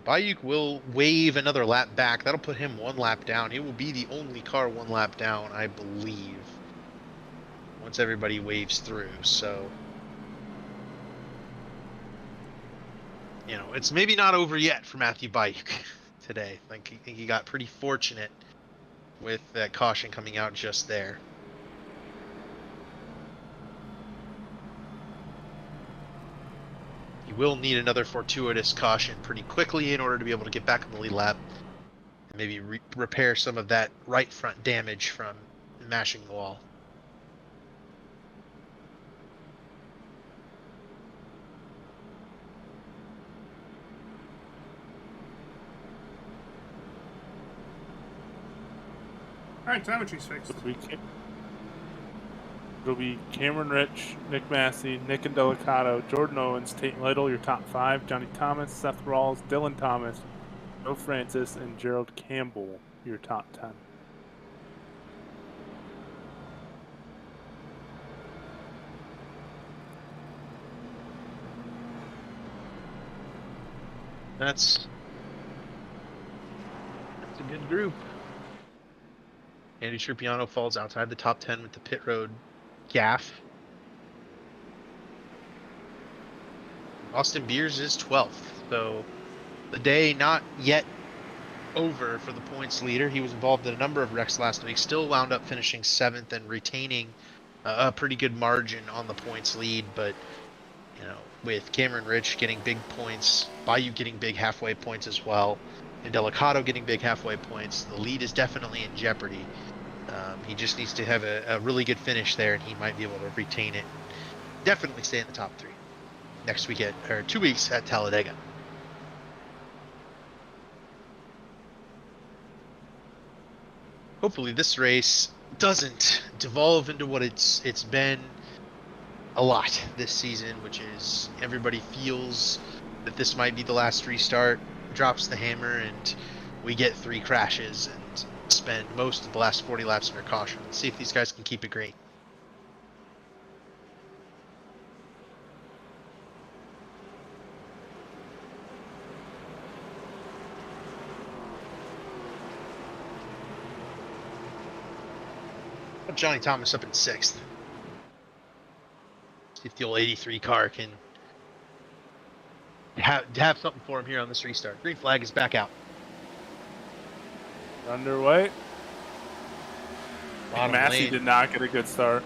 Speaker 2: Bayuk will wave another lap back. That'll put him 1 lap down. He will be the only car 1 lap down, I believe, once everybody waves through. So, you know, it's maybe not over yet for Matthew Bayuk today. I think he got pretty fortunate with that caution coming out just there. He will need another fortuitous caution pretty quickly in order to be able to get back on the lead lap and maybe repair some of that right front damage from mashing the wall.
Speaker 3: Alright, telemetry's fixed.
Speaker 1: It'll be Cameron Rich, Nick Massey, Nick and Delicato, Jordan Owens, Tate Lytle, your top 5, Johnny Thomas, Seth Rawls, Dylan Thomas, Joe Francis, and Gerald Campbell, your top 10.
Speaker 2: That's a good group. Andy Trupiano falls outside the top 10 with the pit road gaff. Austin Beers is 12th, so the day not yet over for the points leader. He was involved in a number of wrecks last week, still wound up finishing 7th and retaining a pretty good margin on the points lead, but you know, with Cameron Rich getting big points, Bayou getting big halfway points as well, and Delicato getting big halfway points, the lead is definitely in jeopardy. He just needs to have a really good finish there, and he might be able to retain it. Definitely stay in the top 3 next week or 2 weeks at Talladega. Hopefully, this race doesn't devolve into what it's been a lot this season, which is everybody feels that this might be the last restart, drops the hammer, and we get 3 crashes and spend most of the last 40 laps under caution. Let's see if these guys can keep it green. Johnny Thomas up in 6th. See if the old 83 car can have something for him here on this restart. Green flag is back out.
Speaker 1: Underway.
Speaker 2: Bottom
Speaker 1: Massey
Speaker 2: lane.
Speaker 1: did not get a good start.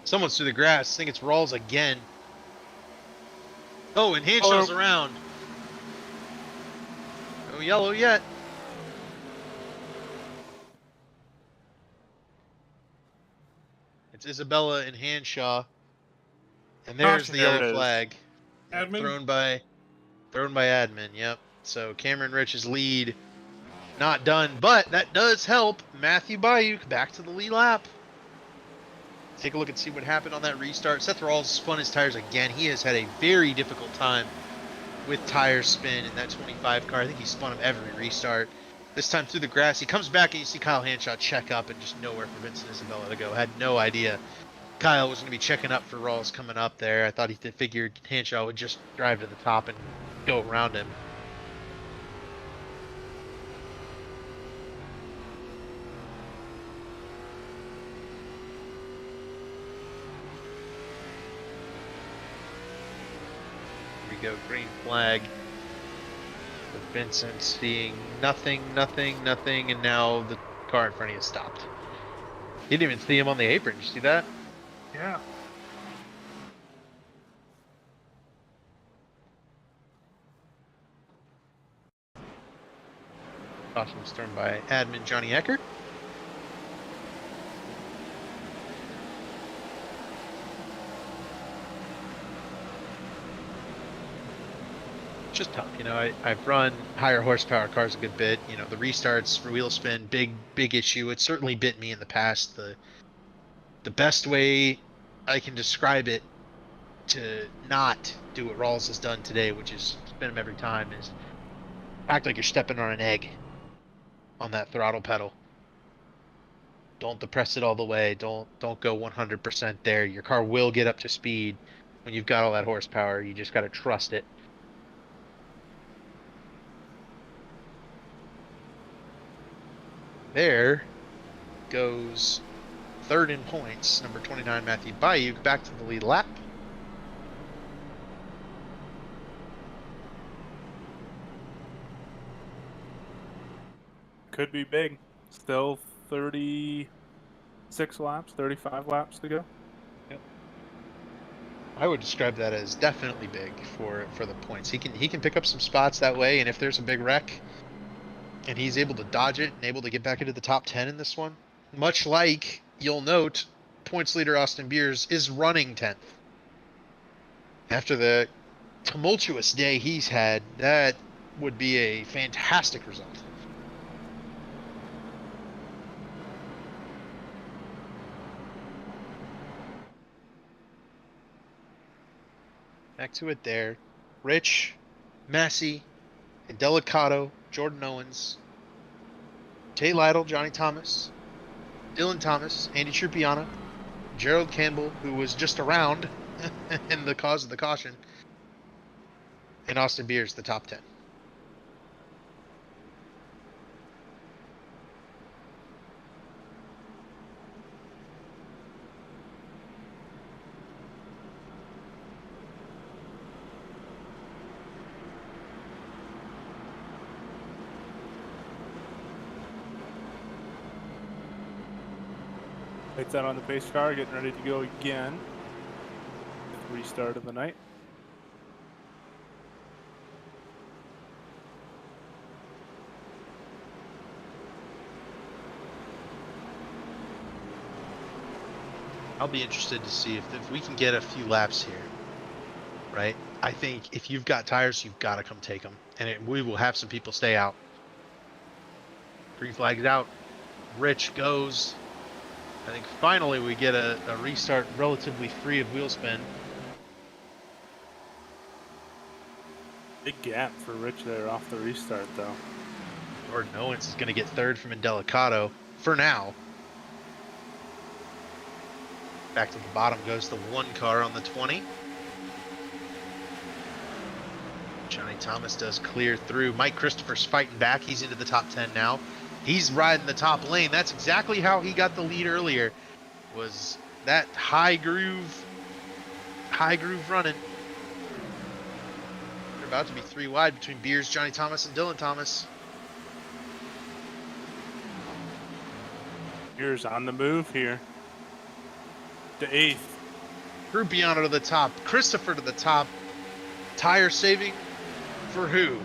Speaker 2: Someone's through the grass. I think it's Rawls again. Oh, and Hanshaw's around. No yellow yet. It's Isabella and Hanshaw. And there's
Speaker 3: Gotcha.
Speaker 2: the
Speaker 1: There it
Speaker 2: yellow
Speaker 1: is.
Speaker 2: flag.
Speaker 3: Admin?
Speaker 2: Thrown by admin, yep. So Cameron Rich's lead not done, but that does help Matthew Bayuk back to the lead lap. Take a look and see what happened on that restart. Seth Rawls spun his tires again. He has had a very difficult time with tire spin in that 25 car. I think he spun him every restart. This time through the grass, he comes back and you see Kyle Hanshaw check up and just nowhere for Vincent Isabella to go. Had no idea Kyle was going to be checking up for Rawls coming up there. I thought he figured Hanshaw would just drive to the top and go around him. Here we go, green flag. With Vincent seeing nothing, and now the car in front of you stopped. You didn't even see him on the apron. Did you see that?
Speaker 3: Yeah.
Speaker 2: Caution was thrown by admin Johnny Eckert. Just tough, you know. I've run higher horsepower cars a good bit. You know, the restarts for wheel spin, big issue. It's certainly bit me in the past. The best way I can describe it to not do what Rawls has done today, which is spin him every time, is act like you're stepping on an egg on that throttle pedal. Don't depress it all the way. Don't go 100% there. Your car will get up to speed when you've got all that horsepower. You just got to trust it. There goes third in points, number 29, Matthew Bayuk, back to the lead lap.
Speaker 1: Could be big. Still 36 laps, 35 laps to go.
Speaker 2: Yep. I would describe that as definitely big for the points. He can pick up some spots that way, and if there's a big wreck and he's able to dodge it and able to get back into the top 10 in this one, much like you'll note, points leader Austin Beers is running 10th. After the tumultuous day he's had, that would be a fantastic result. Back to it there. Rich, Massey, and Delicato, Jordan Owens, Tay Lytle, Johnny Thomas, Dylan Thomas, Andy Trupiana, Gerald Campbell, who was just around in the cause of the caution, and Austin Beers, the top 10.
Speaker 1: Lights out on the pace car, getting ready to go again. Restart of the night.
Speaker 2: I'll be interested to see if we can get a few laps here, right? I think if you've got tires, you've got to come take them. And we will have some people stay out. Green flag's out. Rich goes. I think finally we get a restart relatively free of wheel spin.
Speaker 1: Big gap for Rich there off the restart, though.
Speaker 2: Jordan Owens is going to get third from Indelicato for now. Back to the bottom goes the one car on the 20. Johnny Thomas does clear through. Mike Christopher's fighting back. He's into the top 10 now. He's riding the top lane. That's exactly how he got the lead earlier. was that high groove running. They're about to be 3 wide between Beers, Johnny Thomas, and Dylan Thomas.
Speaker 1: Beers on the move here. To 8th.
Speaker 2: Grupiano to the top. Christopher to the top. Tire saving for who?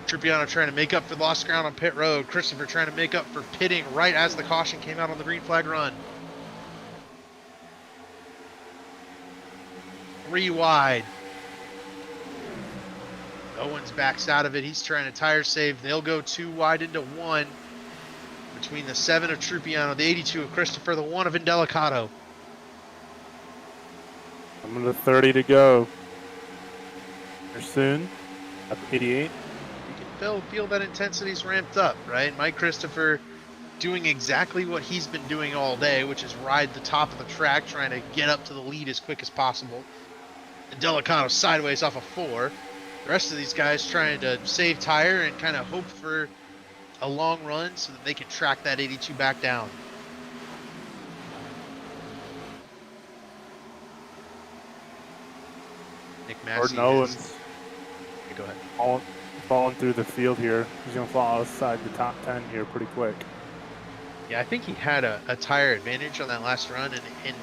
Speaker 2: Trupiano trying to make up for lost ground on pit road. Christopher trying to make up for pitting right as the caution came out on the green flag run. 3 wide. Owens backs out of it. He's trying to tire save. They'll go 2 wide into 1. Between the 7 of Trupiano, the 82 of Christopher, the 1 of Indelicato.
Speaker 1: I'm to 30 to go. Here soon. Up 88.
Speaker 2: You can feel that intensity's ramped up, right? Mike Christopher doing exactly what he's been doing all day, which is ride the top of the track, trying to get up to the lead as quick as possible. Indelicato sideways off of 4. The rest of these guys trying to save tire and kind of hope for a long run so that they can track that 82 back down. Nick Massey.
Speaker 1: Jordan Owens.
Speaker 2: Go ahead.
Speaker 1: Falling through the field here. He's going to fall outside the top 10 here pretty quick.
Speaker 2: Yeah, I think he had a tire advantage on that last run, and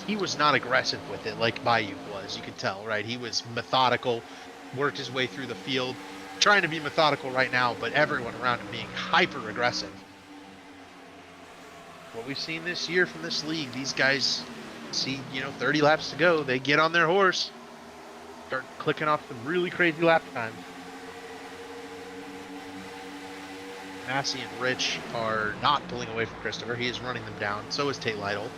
Speaker 2: he was not aggressive with it like Bayou was. You could tell, right? He was methodical, worked his way through the field, trying to be methodical right now, but everyone around him being hyper aggressive. What we've seen this year from this league, these guys see, 30 laps to go. They get on their horse, start clicking off some really crazy lap times. Massey and Rich are not pulling away from Christopher. He is running them down. So is Tate Lytle.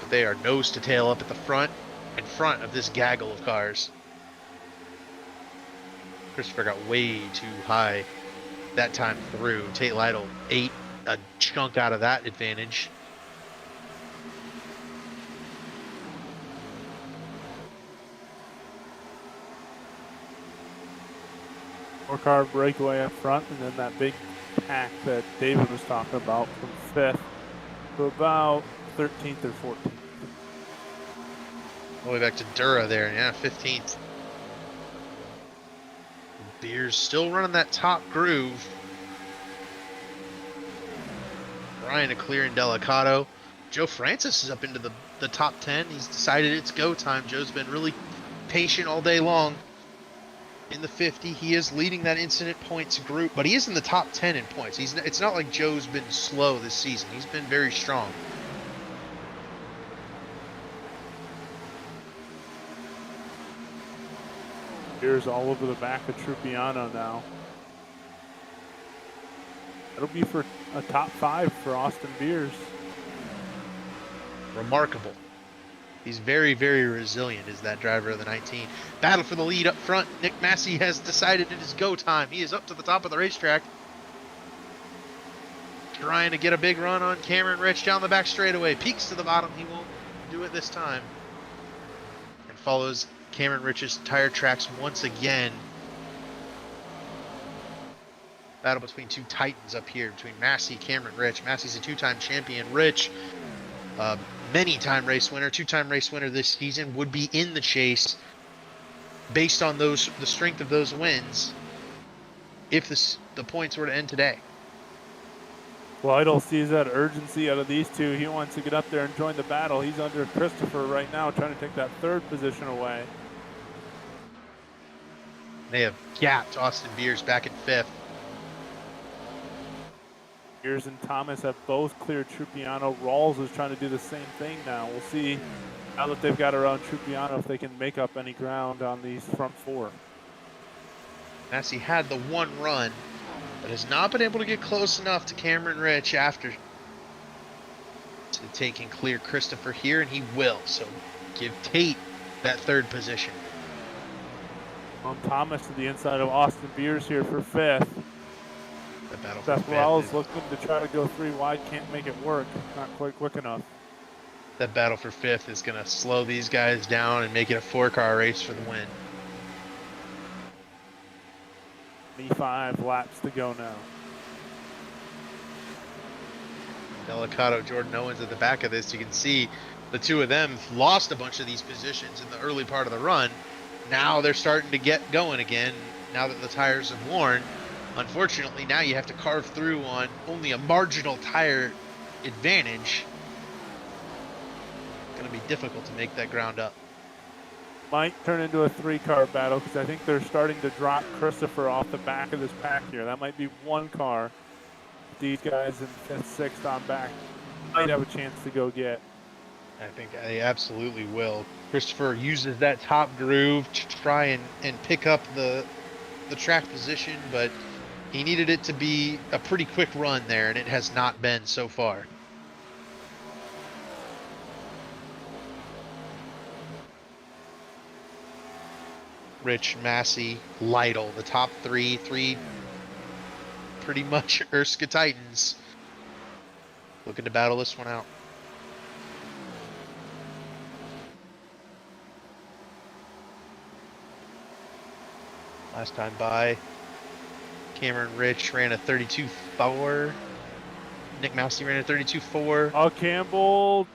Speaker 2: But they are nose to tail up at the front, in front of this gaggle of cars. Christopher got way too high that time through. Tate Lytle ate a chunk out of that advantage.
Speaker 1: Four-car breakaway up front, and then that big pack that David was talking about from 5th to about 13th or 14th.
Speaker 2: All the way back to Dura there, yeah, 15th. Beers still running that top groove. Brian to clear Indelicato. Joe Francis is up into the top 10. He's decided it's go time. Joe's been really patient all day long. In the 50, he is leading that incident points group, but he is in the top 10 in points. It's not like Joe's been slow this season. He's been very strong.
Speaker 1: Beers all over the back of Trupiano now. It'll be for a top 5 for Austin Beers.
Speaker 2: Remarkable. He's very, very resilient as that driver of the 19. Battle for the lead up front. Nick Massey has decided it is go time. He is up to the top of the racetrack. Trying to get a big run on Cameron Rich down the back straightaway. Peaks to the bottom. He won't do it this time. And follows Cameron Rich's tire tracks once again. Battle between 2 titans up here between Massey, Cameron Rich. Massey's a 2-time champion. Rich, many-time race winner, 2-time race winner this season, would be in the chase based on the strength of those wins if the points were to end today.
Speaker 1: Lytle sees that urgency out of these two. He wants to get up there and join the battle. He's under Christopher right now, trying to take that 3rd position away.
Speaker 2: They have gapped Austin Beers back in 5th.
Speaker 1: Beers and Thomas have both cleared Trupiano. Rawls is trying to do the same thing now. We'll see now that they've got around Trupiano if they can make up any ground on these front 4.
Speaker 2: Massey had the 1 run, but has not been able to get close enough to Cameron Rich after to take and clear Christopher here, and he will. So give Tate that 3rd position.
Speaker 1: On Thomas to the inside of Austin Beers here for 5th.
Speaker 2: The battle for
Speaker 1: Seth
Speaker 2: 5th
Speaker 1: Rawls looking to try to go 3 wide, can't make it work. Not quite quick enough.
Speaker 2: That battle for 5th is going to slow these guys down and make it a 4-car race for the win.
Speaker 1: 25 laps to go now.
Speaker 2: Delicato, Jordan Owens at the back of this. You can see the two of them lost a bunch of these positions in the early part of the run. Now they're starting to get going again now that the tires have worn. Unfortunately, now you have to carve through on only a marginal tire advantage. It's going to be difficult to make that ground up.
Speaker 1: Might turn into a 3-car battle because I think they're starting to drop Christopher off the back of this pack here. That might be one car. These guys in 5th, 6th on back might have a chance to go get.
Speaker 2: I think they absolutely will. Christopher uses that top groove to try and pick up the track position, but he needed it to be a pretty quick run there, and it has not been so far. Rich, Massey, Lytle, the top three pretty much ERSCA Titans. Looking to battle this one out. Last time by, Cameron Rich ran a 32.4. Nick Massey ran a 32.4.
Speaker 1: Oh, Campbell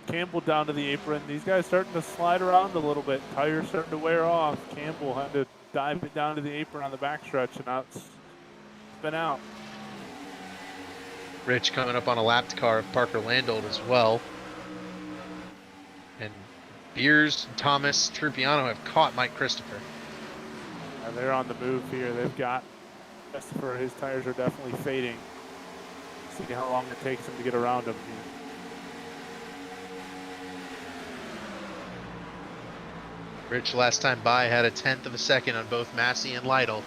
Speaker 1: down to the apron. These guys starting to slide around a little bit. Tires starting to wear off. Campbell had to dive it down to the apron on the backstretch, and now it's been out.
Speaker 2: Rich coming up on a lapped car of Parker Landolt as well. And Beers, Thomas, Trupiano have caught Mike Christopher.
Speaker 1: And they're on the move here. They've got Christopher. His tires are definitely fading. See how long it takes him to get around him.
Speaker 2: Rich last time by had a 1/10 of a second on both Massey and Lytle.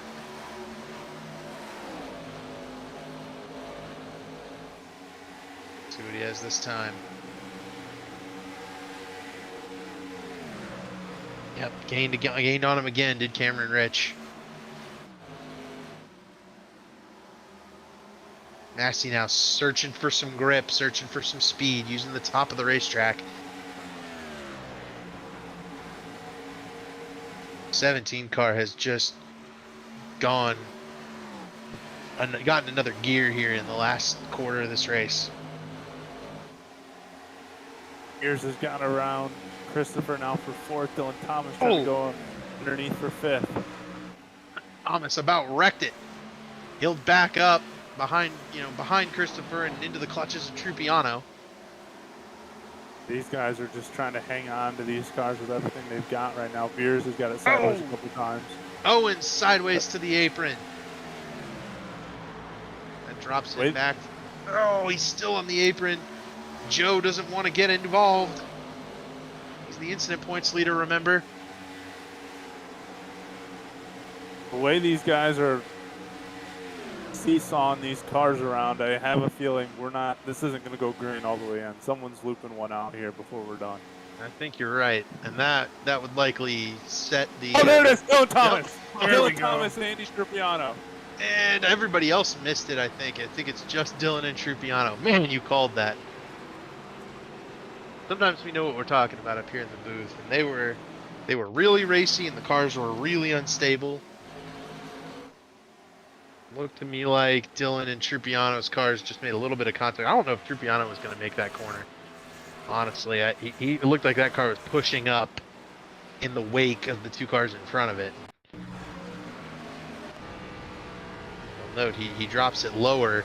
Speaker 2: See what he has this time. Yep, gained on him again, did Cameron Rich. Massey now searching for some grip, searching for some speed, using the top of the racetrack. 17 car has just gotten another gear here in the last quarter of this race.
Speaker 1: Gears has gotten around Christopher now for 4th. Dylan Thomas trying to go underneath for 5th.
Speaker 2: Thomas about wrecked it. He'll back up behind Christopher and into the clutches of Trupiano.
Speaker 1: These guys are just trying to hang on to these cars with everything they've got right now. Beers has got it sideways a couple times.
Speaker 2: Owens sideways to the apron. That drops it back. Oh, he's still on the apron. Joe doesn't want to get involved. He's the incident points leader, remember?
Speaker 1: The way these guys are seesawing these cars around, I have a feeling this isn't going to go green all the way in. Someone's looping one out here before we're done.
Speaker 2: I think you're right, and that would likely set the.
Speaker 1: Oh, there it is! Dylan Thomas!
Speaker 3: Yep.
Speaker 1: Dylan Thomas and Andy Strupiano.
Speaker 2: And everybody else missed it, I think. I think it's just Dylan and Trupiano. Man, you called that. Sometimes we know what we're talking about up here in the booth, and they were really racy, and the cars were really unstable. Looked to me like Dylan and Trupiano's cars just made a little bit of contact. I don't know if Trupiano was going to make that corner. Honestly, he looked like that car was pushing up in the wake of the two cars in front of it. You'll note he drops it lower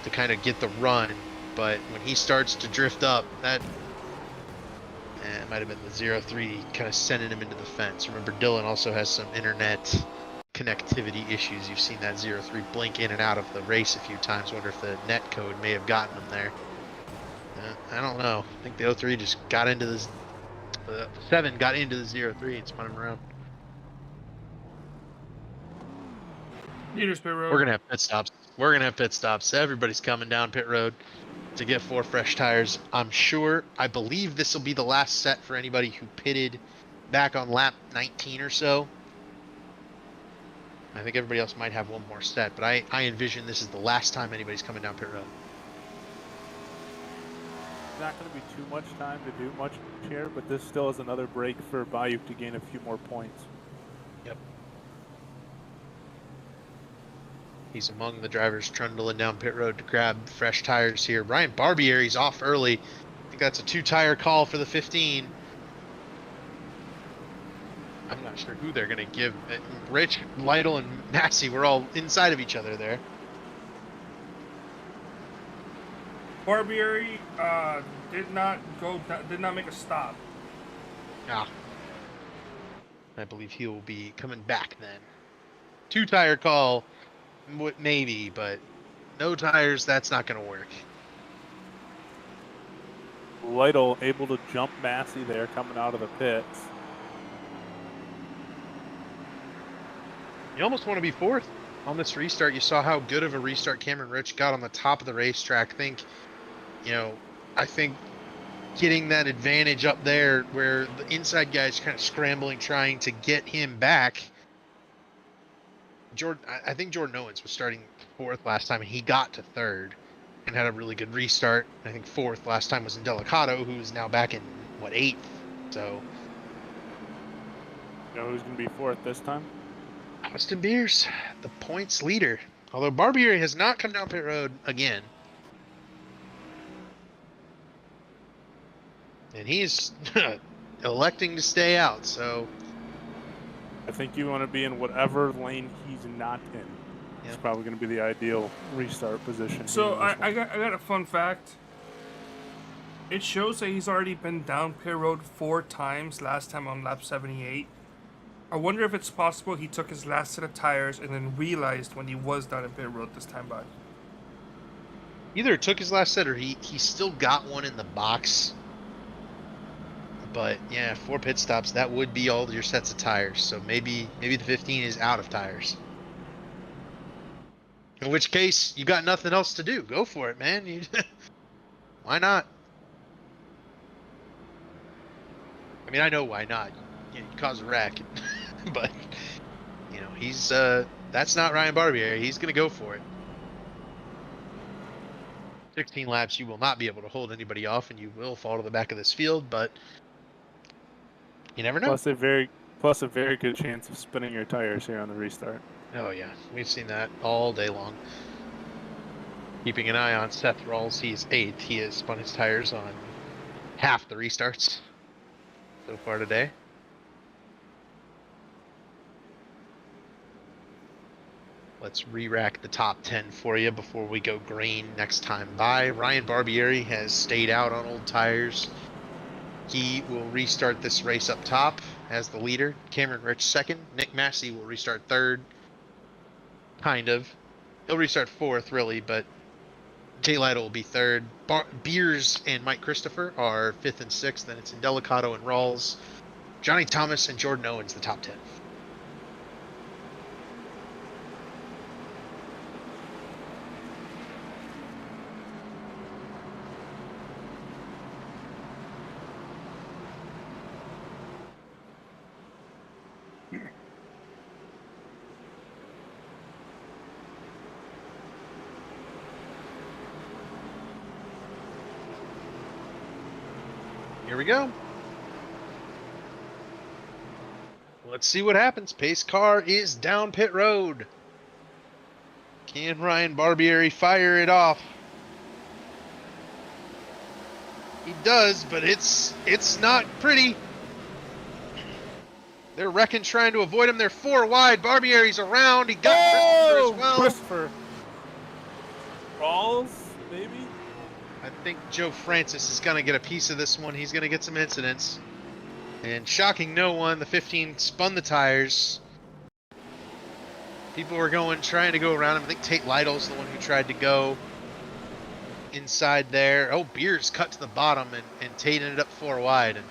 Speaker 2: to kind of get the run, but when he starts to drift up, it might have been the 0-3 kind of sending him into the fence. Remember, Dylan also has some internet connectivity issues. You've seen that 0-3 blink in and out of the race a few times. Wonder if the net code may have gotten him there. I don't know. I think the 0-3 just got into this. The 7 got into the 0-3 and spun him around.
Speaker 3: Leaders pit road.
Speaker 2: We're gonna have pit stops. Everybody's coming down pit road to get 4 fresh tires. I'm sure. I believe this will be the last set for anybody who pitted back on lap 19 or so. I think everybody else might have one more set, but I envision this is the last time anybody's coming down pit road.
Speaker 1: Not going to be too much time to do much here, but this still is another break for Bayou to gain a few more points.
Speaker 2: Yep. He's among the drivers trundling down pit road to grab fresh tires here. Ryan Barbieri's off early. I think that's a 2-tire call for the 15. I'm not sure who they're going to give. Rich, Lytle, and Massey were all inside of each other there.
Speaker 3: Barbieri did not make a stop.
Speaker 2: Ah. I believe he will be coming back then. 2-tire call, maybe, but no tires, that's not going to work.
Speaker 1: Lytle able to jump Massey there coming out of the pits.
Speaker 2: You almost want to be fourth on this restart. You saw how good of a restart Cameron Rich got on the top of the racetrack. I think getting that advantage up there where the inside guy's kind of scrambling, trying to get him back. I think Jordan Owens was starting fourth last time, and he got to third and had a really good restart. I think fourth last time was in Delicato, who's now back in, eighth? So.
Speaker 1: You know who's going to be fourth this time?
Speaker 2: Austin Beers, the points leader. Although Barbieri has not come down pit road again. And he's electing to stay out, so.
Speaker 1: I think you want to be in whatever lane he's not in.
Speaker 2: Yeah.
Speaker 1: It's probably going to be the ideal restart position.
Speaker 3: So I got a fun fact. It shows that he's already been down pit road 4 times, last time on lap 78. I wonder if it's possible he took his last set of tires and then realized when he was down in pit road this time by.
Speaker 2: Either took his last set or he still got one in the box. But yeah, 4 pit stops, that would be all your sets of tires. So maybe the 15 is out of tires. In which case, you got nothing else to do. Go for it, man. Why not? I mean, I know why not. You cause a wreck. But, he's, that's not Ryan Barbieri. He's going to go for it. 16 laps, you will not be able to hold anybody off, and you will fall to the back of this field, but you never know.
Speaker 1: Plus a very good chance of spinning your tires here on the restart.
Speaker 2: Oh yeah, we've seen that all day long. Keeping an eye on Seth Rawls, he's 8th. He has spun his tires on half the restarts so far today. Let's re-rack the top 10 for you before we go green next time by. Ryan Barbieri has stayed out on old tires. He will restart this race up top as the leader. Cameron Rich 2nd. Nick Massey will restart 3rd. Kind of. He'll restart 4th, really, but Jay Lytle will be 3rd. Beers and Mike Christopher are 5th and 6th. Then it's in Delicato and Rawls. Johnny Thomas and Jordan Owens, the top 10. Here we go. Let's see what happens. Pace car is down pit road. Can Ryan Barbieri fire it off? He does, but it's not pretty. They're wrecking, trying to avoid him. They're 4 wide. Barbieri's around. He got Christopher as well.
Speaker 1: Christopher. Rawls, maybe?
Speaker 2: I think Joe Francis is going to get a piece of this one. He's going to get some incidents. And shocking no one, the 15 spun the tires. People were trying to go around him. I think Tate Lytle's the one who tried to go inside there. Oh, Beers cut to the bottom, and Tate ended up 4 wide. And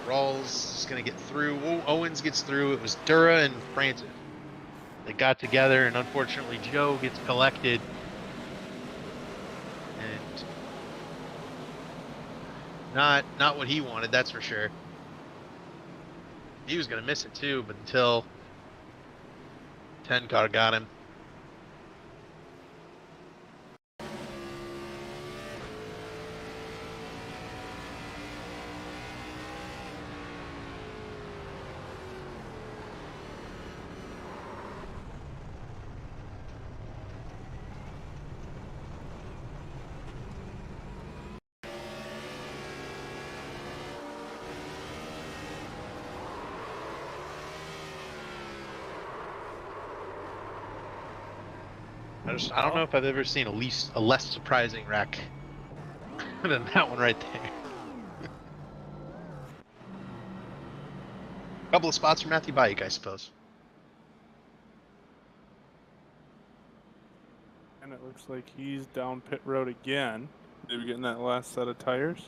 Speaker 2: Rawls is going to get through. Oh, Owens gets through. It was Dura and Francis. They got together, and unfortunately Joe gets collected. Not what he wanted, that's for sure. He was going to miss it too, but until 10 car got him. I don't know if I've ever seen a less surprising wreck than that one right there. Couple of spots for Matthew Bike, I suppose.
Speaker 1: And it looks like he's down pit road again. Maybe getting that last set of tires.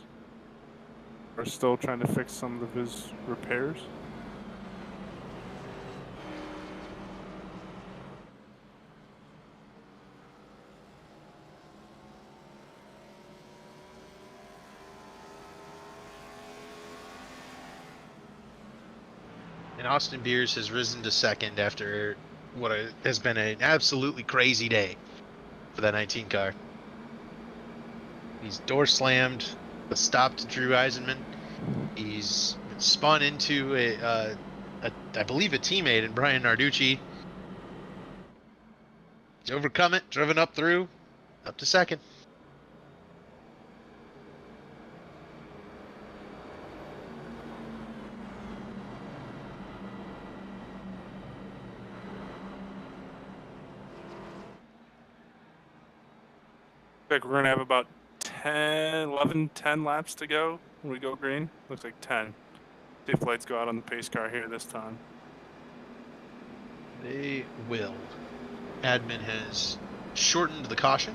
Speaker 1: Or still trying to fix some of his repairs.
Speaker 2: And Austin Beers has risen to second after what has been an absolutely crazy day for that 19 car. He's door slammed, the stop to Drew Eisenman. He's spun into I believe a teammate in Brian Narducci. He's overcome it, driven up through, up to second.
Speaker 1: Like we're gonna have about 10 laps to go when we go green. Looks like 10. See if lights go out on the pace car here this time.
Speaker 2: They will. Admin has shortened the caution.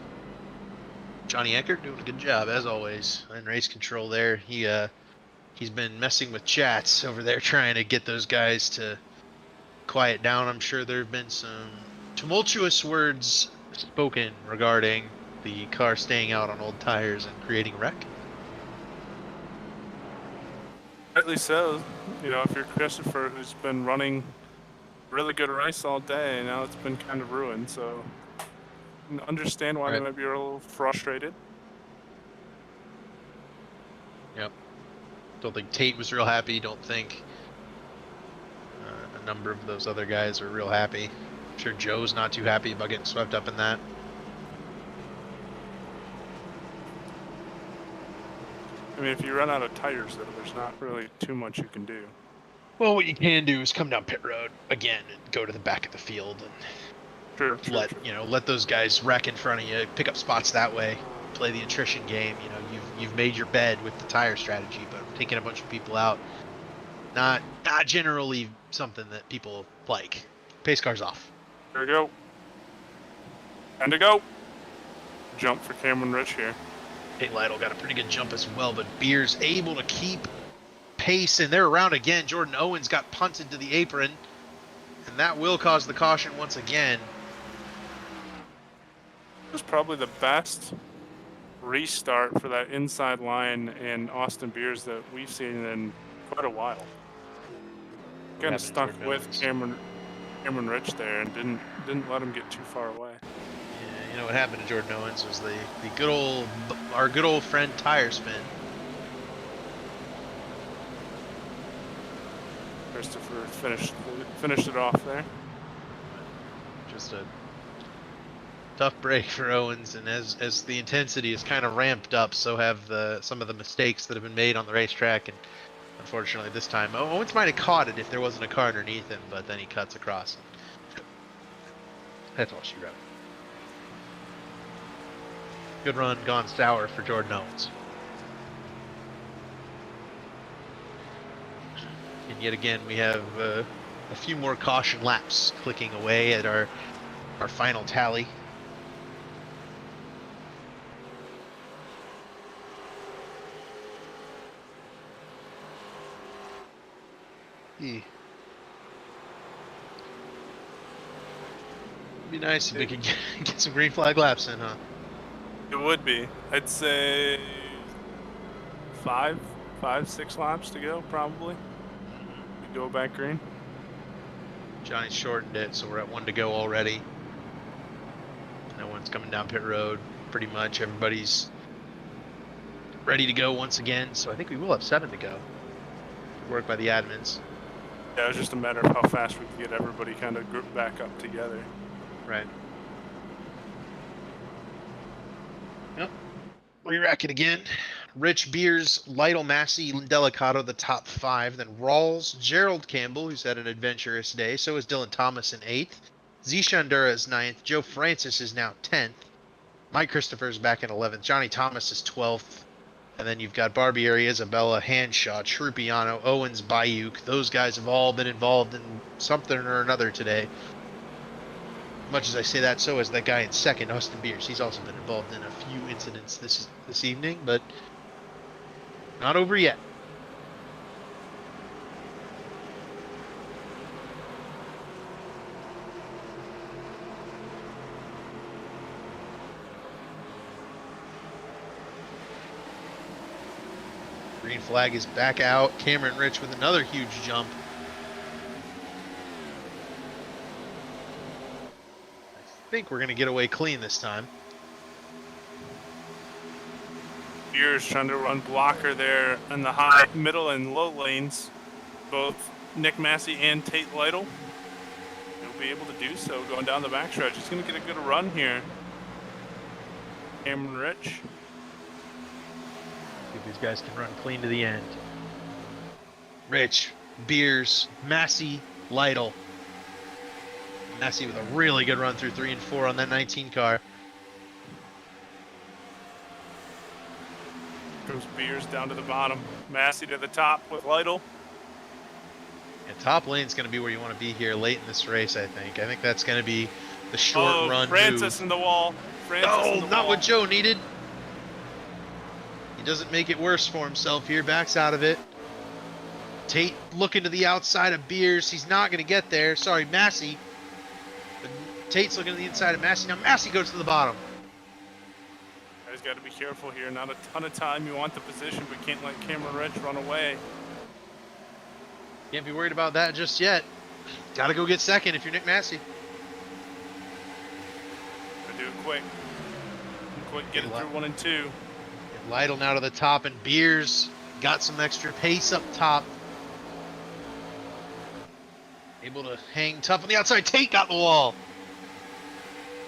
Speaker 2: Johnny Eckert doing a good job as always in race control there. He's been messing with chats over there trying to get those guys to quiet down. I'm sure there have been some tumultuous words spoken regarding the car staying out on old tires and creating a wreck.
Speaker 1: Rightly so. You know, if you're Christopher, who's been running really good race all day, now it's been kind of ruined. So, I can understand why they might be a little frustrated.
Speaker 2: Yep. Don't think Tate was real happy. Don't think a number of those other guys are real happy. I'm sure Joe's not too happy about getting swept up in that.
Speaker 1: I mean, if you run out of tires, though, there's not really too much you can do.
Speaker 2: Well, what you can do is come down pit road again and go to the back of the field and let those guys wreck in front of you, pick up spots that way, play the attrition game. You know, you've made your bed with the tire strategy, but taking a bunch of people out, not generally something that people like. Pace car's off.
Speaker 1: There we go. And to go. Jump for Cameron Rich here.
Speaker 2: Tate Lytle got a pretty good jump as well, but Beers able to keep pace, and they're around again. Jordan Owens got punted to the apron, and that will cause the caution once again.
Speaker 1: It was probably the best restart for that inside line in Austin Beers that we've seen in quite a while. Kind of stuck with Cameron Rich there and didn't let him get too far away.
Speaker 2: Yeah, you know what happened to Jordan Owens was our good old friend tire spin.
Speaker 1: Christopher finished it off there.
Speaker 2: Just a tough break for Owens, and as the intensity is kind of ramped up, so have some of the mistakes that have been made on the racetrack. And unfortunately, this time Owens might have caught it if there wasn't a car underneath him, but then he cuts across. That's all she wrote. Good run gone sour for Jordan Owens. And yet again, we have a few more caution laps clicking away at our final tally. It'd be nice if we could get some green flag laps in, huh?
Speaker 1: It would be. I'd say 6 laps to go, probably. We go back green.
Speaker 2: Johnny shortened it, so we're at 1 to go already. No one's coming down pit road. Pretty much everybody's ready to go once again, so I think we will have 7 to go. Work by the admins.
Speaker 1: Yeah, it was just a matter of how fast we could get everybody kind of grouped back up together.
Speaker 2: Right. Yep. Re-rack it again. Rich, Beers, Lytle, Massey, Delicato, the top 5. Then Rawls, Gerald Campbell, who's had an adventurous day. So is Dylan Thomas in 8th. Zishandura is 9th. Joe Francis is now 10th. Mike Christopher's back in 11th. Johnny Thomas is 12th. And then you've got Barbieri, Isabella, Hanshaw, Trupiano, Owens, Bayuk. Those guys have all been involved in something or another today. Much as I say that, so is that guy in 2nd, Austin Beers. He's also been involved in a few incidents this evening, but not over yet. Green flag is back out. Cameron Rich with another huge jump. I think we're going to get away clean this time.
Speaker 1: Beers trying to run blocker there in the high, middle, and low lanes. Both Nick Massey and Tate Lytle. He'll be able to do so going down the backstretch. He's going to get a good run here. Cameron Rich.
Speaker 2: See if these guys can run clean to the end. Rich, Beers, Massey, Lytle. Massey with a really good run through 3 and 4 on that 19 car.
Speaker 1: Goes Beers down to the bottom. Massey to the top with Lytle.
Speaker 2: And top lane's going to be where you want to be here late in this race, I think. I think that's going to be the short run
Speaker 1: Francis
Speaker 2: move.
Speaker 1: in the wall.
Speaker 2: Not what Joe needed. He doesn't make it worse for himself here. Backs out of it. Tate looking to the outside of Beers. He's not going to get there. Sorry, Massey. But Tate's looking to the inside of Massey. Now Massey goes to the bottom.
Speaker 1: Guys got to be careful here. Not a ton of time. You want the position, but can't let Cameron Rich run away.
Speaker 2: Can't be worried about that just yet. Got to go get 2nd if you're Nick Massey.
Speaker 1: Gotta do it quick. Get it through 1 and 2.
Speaker 2: Get Lytle now to the top, and Beers got some extra pace up top. Able to hang tough on the outside. Tate got the wall.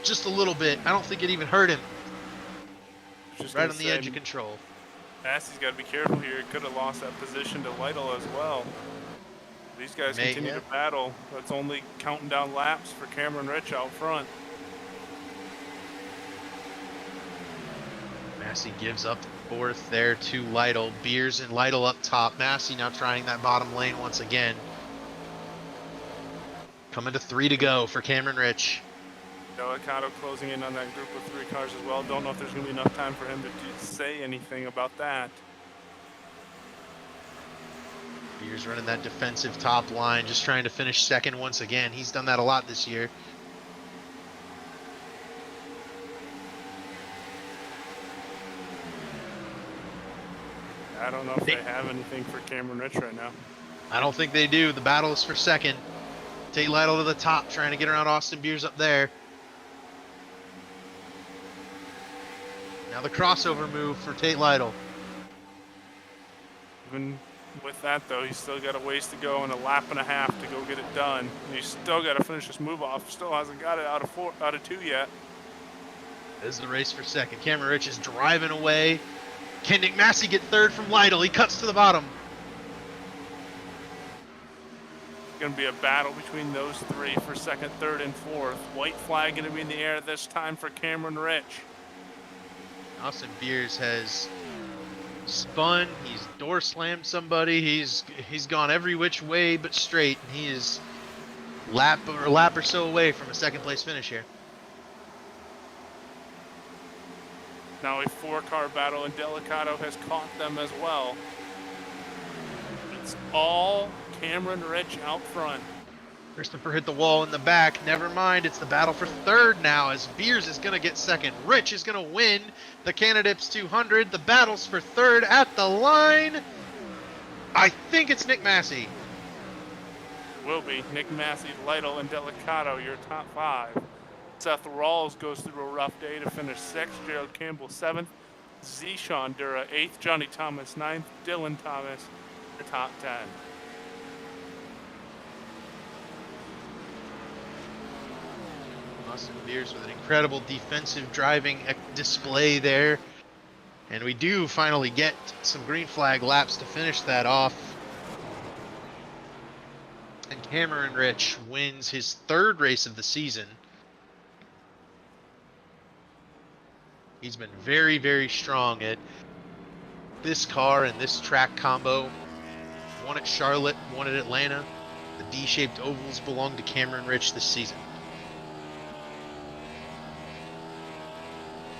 Speaker 2: Just a little bit. I don't think it even hurt him.
Speaker 1: Just
Speaker 2: right on the edge of control.
Speaker 1: Massey's got to be careful here. Could have lost that position to Lytle as well. These guys continue to battle. That's only counting down laps for Cameron Rich out front.
Speaker 2: Massey gives up 4th there to Lytle. Beers and Lytle up top. Massey now trying that bottom lane once again. Coming to 3 to go for Cameron Rich.
Speaker 1: Delicato closing in on that group of 3 cars as well. Don't know if there's going to be enough time for him to say anything about that.
Speaker 2: Beers running that defensive top line, just trying to finish 2nd once again. He's done that a lot this year.
Speaker 1: I don't know if they have anything for Cameron Rich right now.
Speaker 2: I don't think they do. The battle is for 2nd. Tate Lytle to the top, trying to get around Austin Beers up there. Now the crossover move for Tate Lytle.
Speaker 1: Even with that, though, he's still got a ways to go and a lap and a half to go get it done. And he's still got to finish this move off. Still hasn't got it out of 2 yet.
Speaker 2: This is the race for 2nd. Cameron Rich is driving away. Can Nick Massey get 3rd from Lytle? He cuts to the bottom.
Speaker 1: Going to be a battle between those 3 for 2nd, 3rd, and 4th. White flag going to be in the air this time for Cameron Rich.
Speaker 2: Austin Beers has spun. He's door slammed somebody. He's gone every which way but straight. And he is lap or so away from a 2nd place finish here.
Speaker 1: Now a 4-car battle, and Delicato has caught them as well. It's all Cameron Rich out front.
Speaker 2: Christopher hit the wall in the back. Never mind, it's the battle for 3rd now, as Beers is going to get 2nd. Rich is going to win the Cannadips 200. The battle's for 3rd at the line. I think it's Nick Massey.
Speaker 1: Will be Nick Massey, Lytle, and Delicato, your top 5. Seth Rawls goes through a rough day to finish 6th. Gerald Campbell 7th. Zishandura 8th. Johnny Thomas 9th. Dylan Thomas, the top 10.
Speaker 2: Austin Beers with an incredible defensive driving display there. And we do finally get some green flag laps to finish that off. And Cameron Rich wins his 3rd race of the season. He's been very, very strong at this car and this track combo. One at Charlotte, one at Atlanta. The D-shaped ovals belong to Cameron Rich this season.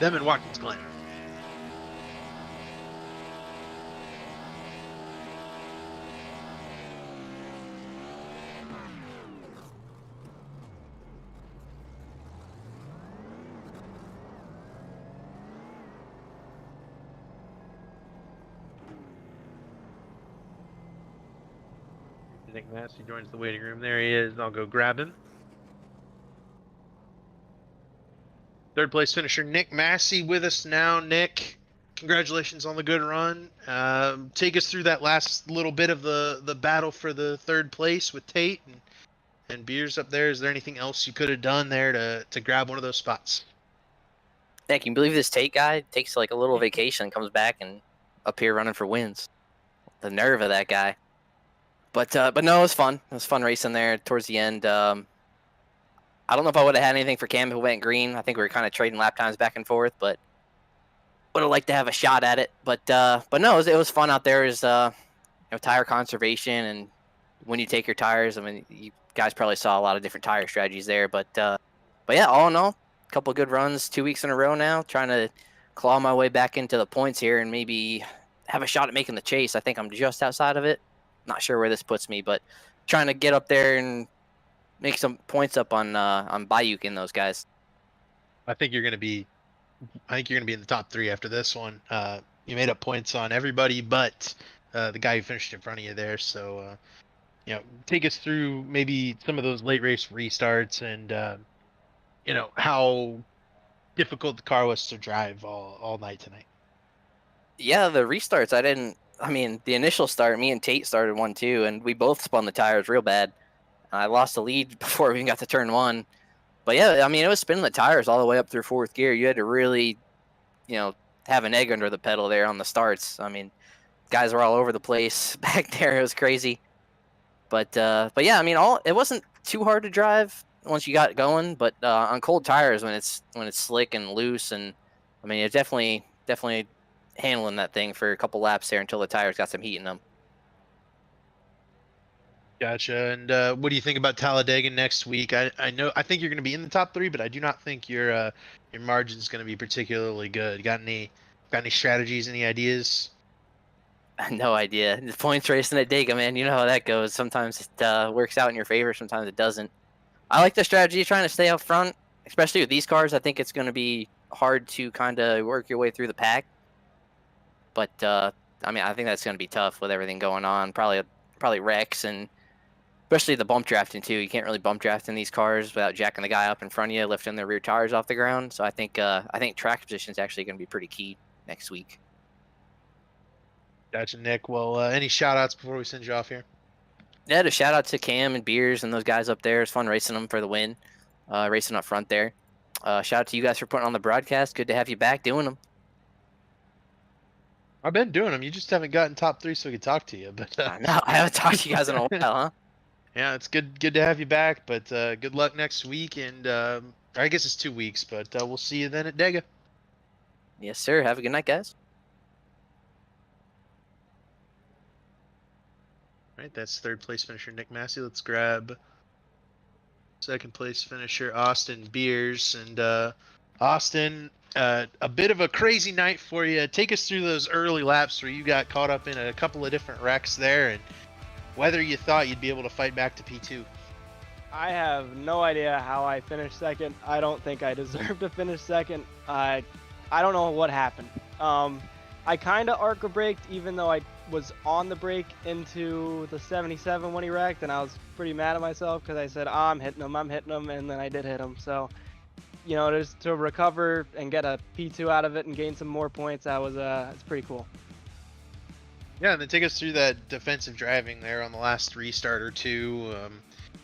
Speaker 2: Them and Watkins Glen. Nick Massey joins the waiting room. There he is. I'll go grab him. 3rd place finisher Nick Massey with us now. Nick, congratulations on the good run. Take us through that last little bit of the battle for the 3rd place with Tate and Beers up there. Is there anything else you could have done there to grab one of those spots?
Speaker 5: Yeah, can you believe this Tate guy takes like a little vacation, comes back and up here running for wins? The nerve of that guy. But no, it was fun. It was fun racing there towards the end. I don't know if I would have had anything for Cam who went green. I think we were kind of trading lap times back and forth, but would have liked to have a shot at it. But no, it was fun out there. It was tire conservation, and when you take your tires, I mean, you guys probably saw a lot of different tire strategies there. But yeah, all in all, a couple of good runs, 2 weeks in a row now, trying to claw my way back into the points here and maybe have a shot at making the chase. I think I'm just outside of it. Not sure where this puts me, but trying to get up there and make some points up on Bayuk and those guys.
Speaker 2: I think you're going to be in the top 3 after this one. You made up points on everybody but the guy who finished in front of you there. So, take us through maybe some of those late race restarts and, how difficult the car was to drive all night tonight.
Speaker 5: Yeah, the restarts, the initial start, me and Tate started 1-2, and we both spun the tires real bad. I lost the lead before we even got to turn 1. But yeah, it was spinning the tires all the way up through 4th gear. You had to really, have an egg under the pedal there on the starts. Guys were all over the place back there. It was crazy. But yeah, it wasn't too hard to drive once you got going. But on cold tires, when it's slick and loose, and it's definitely handling that thing for a couple laps there until the tires got some heat in them.
Speaker 2: Gotcha. And what do you think about Talladega next week? I think you're going to be in the top 3, but I do not think your margin's going to be particularly good. Got any strategies? Any ideas?
Speaker 5: No idea. The points racing at Dega, man. You know how that goes. Sometimes it works out in your favor. Sometimes it doesn't. I like the strategy of trying to stay up front, especially with these cars. I think it's going to be hard to kind of work your way through the pack. But I think that's going to be tough with everything going on. Probably wrecks, and especially the bump drafting too. You can't really bump draft in these cars without jacking the guy up in front of you, lifting their rear tires off the ground. So I think track position is actually going to be pretty key next week.
Speaker 2: Gotcha, Nick. Well, any shout outs before we send you off here?
Speaker 5: Yeah, to shout out to Cam and Beers and those guys up there. It's fun racing them for the win, racing up front there. Shout out to you guys for putting on the broadcast. Good to have you back doing them.
Speaker 2: I've been doing them. You just haven't gotten top 3 so we can talk to you. But
Speaker 5: no, I haven't talked to you guys in a while, huh?
Speaker 2: Yeah, it's good to have you back. But good luck next week, and I guess it's 2 weeks. But we'll see you then at Dega.
Speaker 5: Yes, sir. Have a good night, guys.
Speaker 2: All right, that's 3rd place finisher Nick Massey. Let's grab 2nd place finisher Austin Beers. And Austin, a bit of a crazy night for you. Take us through those early laps where you got caught up in a couple of different wrecks there, and whether you thought you'd be able to fight back to P2.
Speaker 6: I have no idea how I finished 2nd. I don't think I deserve to finish 2nd. I don't know what happened. I kind of ARCA braked, even though I was on the brake into the 77 when he wrecked, and I was pretty mad at myself because I said, I'm hitting him, and then I did hit him. So, just to recover and get a P2 out of it and gain some more points, it's pretty cool.
Speaker 2: Yeah, and then take us through that defensive driving there on the last restart or two.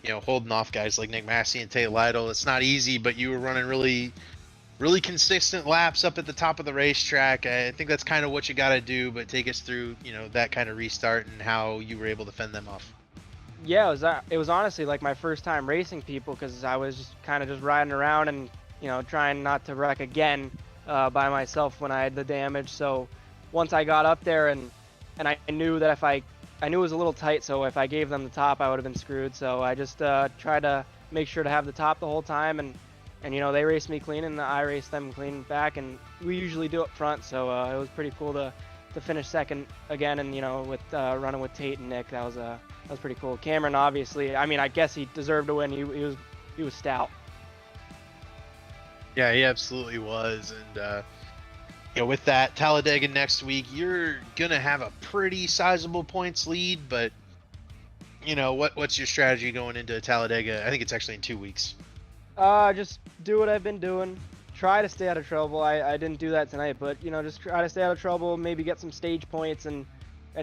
Speaker 2: Holding off guys like Nick Massey and Tate Lytle. It's not easy, but you were running really, really consistent laps up at the top of the racetrack. I think that's kind of what you got to do, but take us through, that kind of restart and how you were able to fend them off.
Speaker 6: Yeah, it was honestly like my first time racing people because I was just kind of just riding around and trying not to wreck again by myself when I had the damage. So once I got up there and I knew that if I knew it was a little tight, so if I gave them the top, I would have been screwed. So I just tried to make sure to have the top the whole time, and they raced me clean and I raced them clean back, and we usually do up front. So it was pretty cool to finish second again, and with running with Tate and Nick, that was pretty cool. Cameron, obviously, I mean, I guess he deserved to win. He was stout.
Speaker 2: Yeah, he absolutely was. And with that, Talladega next week, you're gonna have a pretty sizable points lead. But what's your strategy going into Talladega? I think it's actually in 2 weeks.
Speaker 6: Just do what I've been doing. Try to stay out of trouble. I didn't do that tonight, but just try to stay out of trouble. Maybe get some stage points and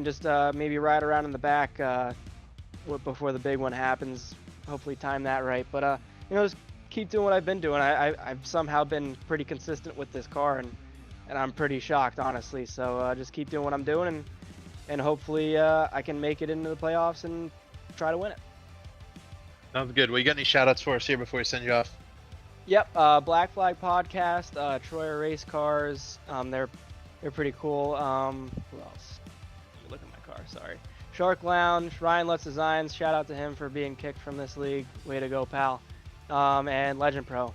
Speaker 6: just maybe ride around in the back before the big one happens. Hopefully time that right. But just keep doing what I've been doing. I've somehow been pretty consistent with this car, and I'm pretty shocked, honestly. So just keep doing what I'm doing, and hopefully I can make it into the playoffs and try to win it.
Speaker 2: Sounds good. Well, you got any shout outs for us here before we send you off?
Speaker 6: Yep, Black Flag Podcast, Troyer Race Cars. They're pretty cool. Who else? Look at my car. Sorry. Shark Lounge, Ryan Lutz Designs. Shout out to him for being kicked from this league. Way to go, pal. And Legend Pro.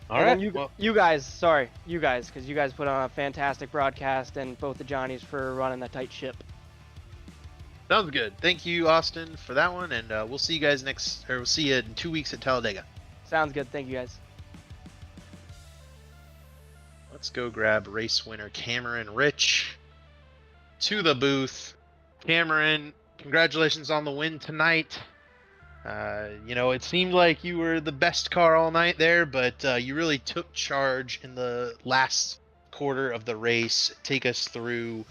Speaker 2: All right.
Speaker 6: You guys, because you guys put on a fantastic broadcast, and both the Johnnies for running the tight ship.
Speaker 2: Sounds good. Thank you, Austin, for that one, and we'll see you guys we'll see you in 2 weeks at Talladega.
Speaker 6: Sounds good. Thank you, guys.
Speaker 2: Let's go grab race winner Cameron Rich to the booth. Cameron, congratulations on the win tonight. It seemed like you were the best car all night there, but you really took charge in the last quarter of the race. Take us through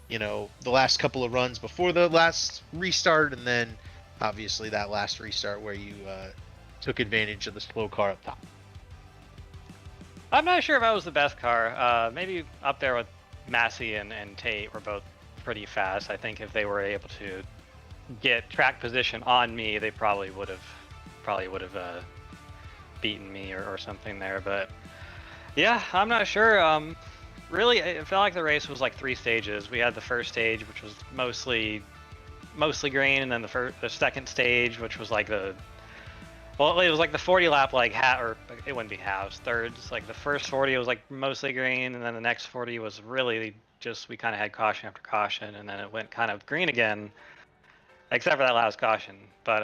Speaker 2: the last couple of runs before the last restart, and then obviously that last restart where you took advantage of the slow car up top.
Speaker 7: I'm not sure if I was the best car. Maybe up there with Massey and Tate were both pretty fast. I think if they were able to get track position on me, they probably would have beaten me or something there. But yeah, I'm not sure. Really, it felt like the race was like 3 stages. We had the first stage, which was mostly green, and then the second stage, which was like it was like the 40 lap or it wouldn't be halves, thirds. Like the first 40 was like mostly green, and then the next 40 was really just we kind of had caution after caution, and then it went kind of green again, except for that last caution. But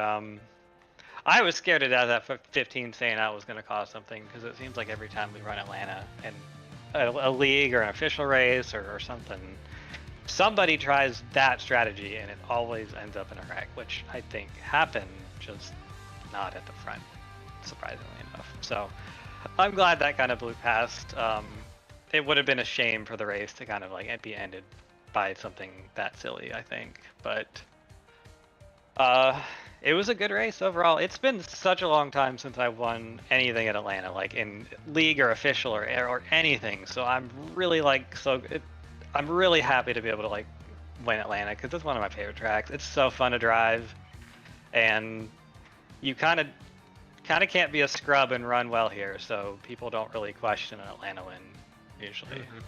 Speaker 7: I was scared to death that 15 staying out was going to cause something, because it seems like every time we run Atlanta and a league or an official race or something, somebody tries that strategy and it always ends up in a wreck, which I think happened, just not at the front, surprisingly enough. So I'm glad that kind of blew past. It would have been a shame for the race to kind of like be ended by something that silly, I think. But it was a good race overall. It's been such a long time since I won anything at Atlanta, like in league or official or anything. So I'm really I'm really happy to be able to like win Atlanta, because it's one of my favorite tracks. It's so fun to drive, and you kind of can't be a scrub and run well here. So people don't really question an Atlanta win usually.
Speaker 2: Mm-hmm.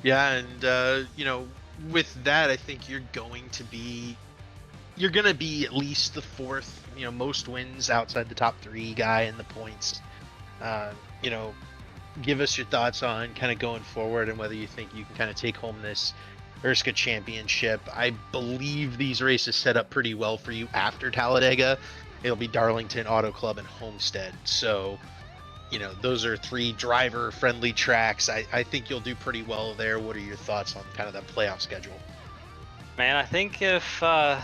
Speaker 2: Yeah, and with that, I think you're going to be at least the 4th, most wins outside the top 3 guy in the points. Give us your thoughts on kind of going forward and whether you think you can kind of take home this ERSCA championship. I believe these races set up pretty well for you after Talladega. It'll be Darlington, Auto Club, and Homestead. So, those are 3 driver-friendly tracks. I think you'll do pretty well there. What are your thoughts on kind of that playoff schedule?
Speaker 7: Man, I think if I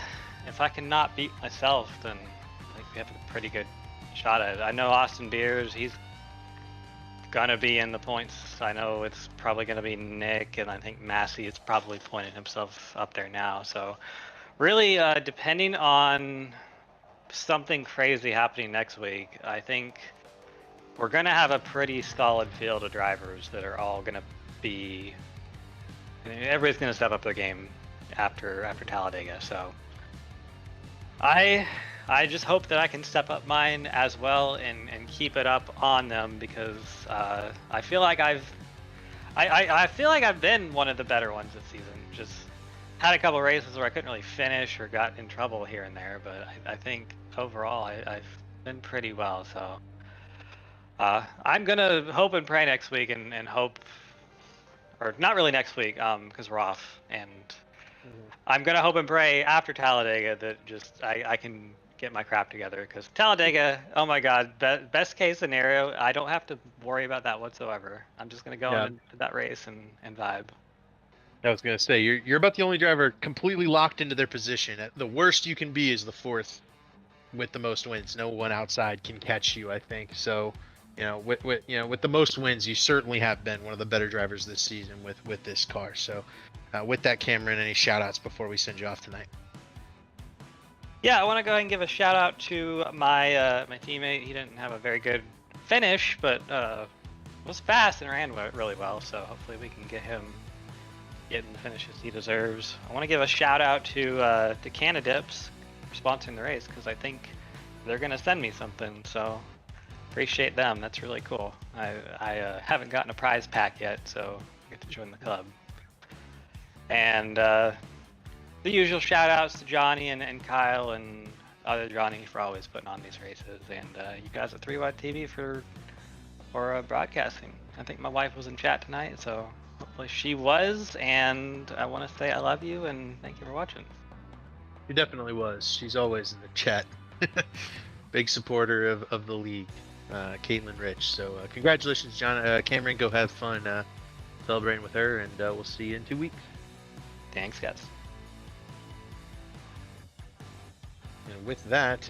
Speaker 7: cannot beat myself, then I think we have a pretty good shot at it. I know Austin Beers, he's gonna be in the points. I know it's probably gonna be Nick, and I think Massey is probably pointing himself up there now. So really, depending on something crazy happening next week, I think we're gonna have a pretty solid field of drivers that are all gonna be. Everybody's gonna step up their game after Talladega. So I just hope that I can step up mine as well and keep it up on them, because I feel like I feel like I've been one of the better ones this season. Just had a couple races where I couldn't really finish or got in trouble here and there, but I think overall I've been pretty well. So I'm gonna hope and pray next week and hope, or not really next week, because we're off, and I'm gonna hope and pray after Talladega that just I can get my crap together, because Talladega, oh my God, best case scenario, I don't have to worry about that whatsoever. I'm just gonna go into that race and vibe.
Speaker 2: I was gonna say you're about the only driver completely locked into their position. The worst you can be is the fourth with the most wins. No one outside can catch you, I think. So, with the most wins, you certainly have been one of the better drivers this season with this car. So, with that, Cameron, any shout outs before we send you off tonight?
Speaker 7: Yeah, I want to go ahead and give a shout out to my my teammate. He didn't have a very good finish, but was fast and ran really well. So hopefully we can get him getting the finishes he deserves. I want to give a shout out to Cannadips for sponsoring the race, because I think they're gonna send me something. So appreciate them. That's really cool. I haven't gotten a prize pack yet, so I get to join the club. And the usual shout outs to Johnny and Kyle and other Johnny for always putting on these races, and you guys at 3Wide TV for broadcasting. I think my wife was in chat tonight, so hopefully she was, and I want to say I love you and thank you for watching.
Speaker 2: She definitely was. She's always in the chat. Big supporter of the league, Caitlin Rich. So congratulations, John. Cameron, go have fun celebrating with her, and we'll see you in 2 weeks.
Speaker 7: Thanks, guys.
Speaker 2: And with that,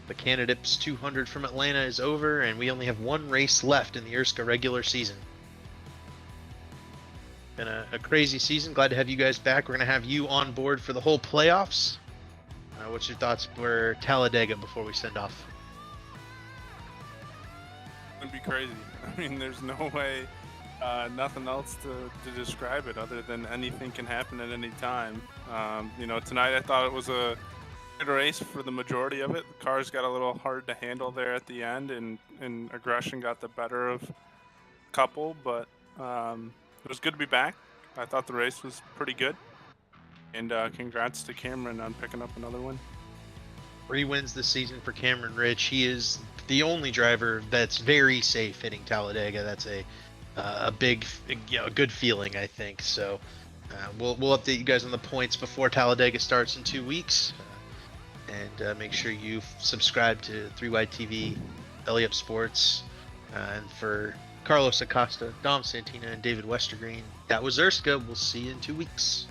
Speaker 2: the Cannadips 200 from Atlanta is over, and we only have one race left in the ERSCA regular season. Been a crazy season. Glad to have you guys back. We're going to have you on board for the whole playoffs. What's your thoughts for Talladega before we send off?
Speaker 1: It'd be crazy. I mean, there's no way, nothing else to describe it other than anything can happen at any time. Tonight I thought it was a good race for the majority of it. The cars got a little hard to handle there at the end, and aggression got the better of a couple, but it was good to be back. I thought the race was pretty good, and congrats to Cameron on picking up another win.
Speaker 2: 3 wins this season for Cameron Rich. He is the only driver that's very safe hitting Talladega. That's a big, good feeling, I think. So we'll update you guys on the points before Talladega starts in 2 weeks. And make sure you subscribe to 3Wide TV, Belly Up Sports, and for Carlos Acosta, Dom Santina, and David Westergreen, that was ERSCA. We'll see you in 2 weeks.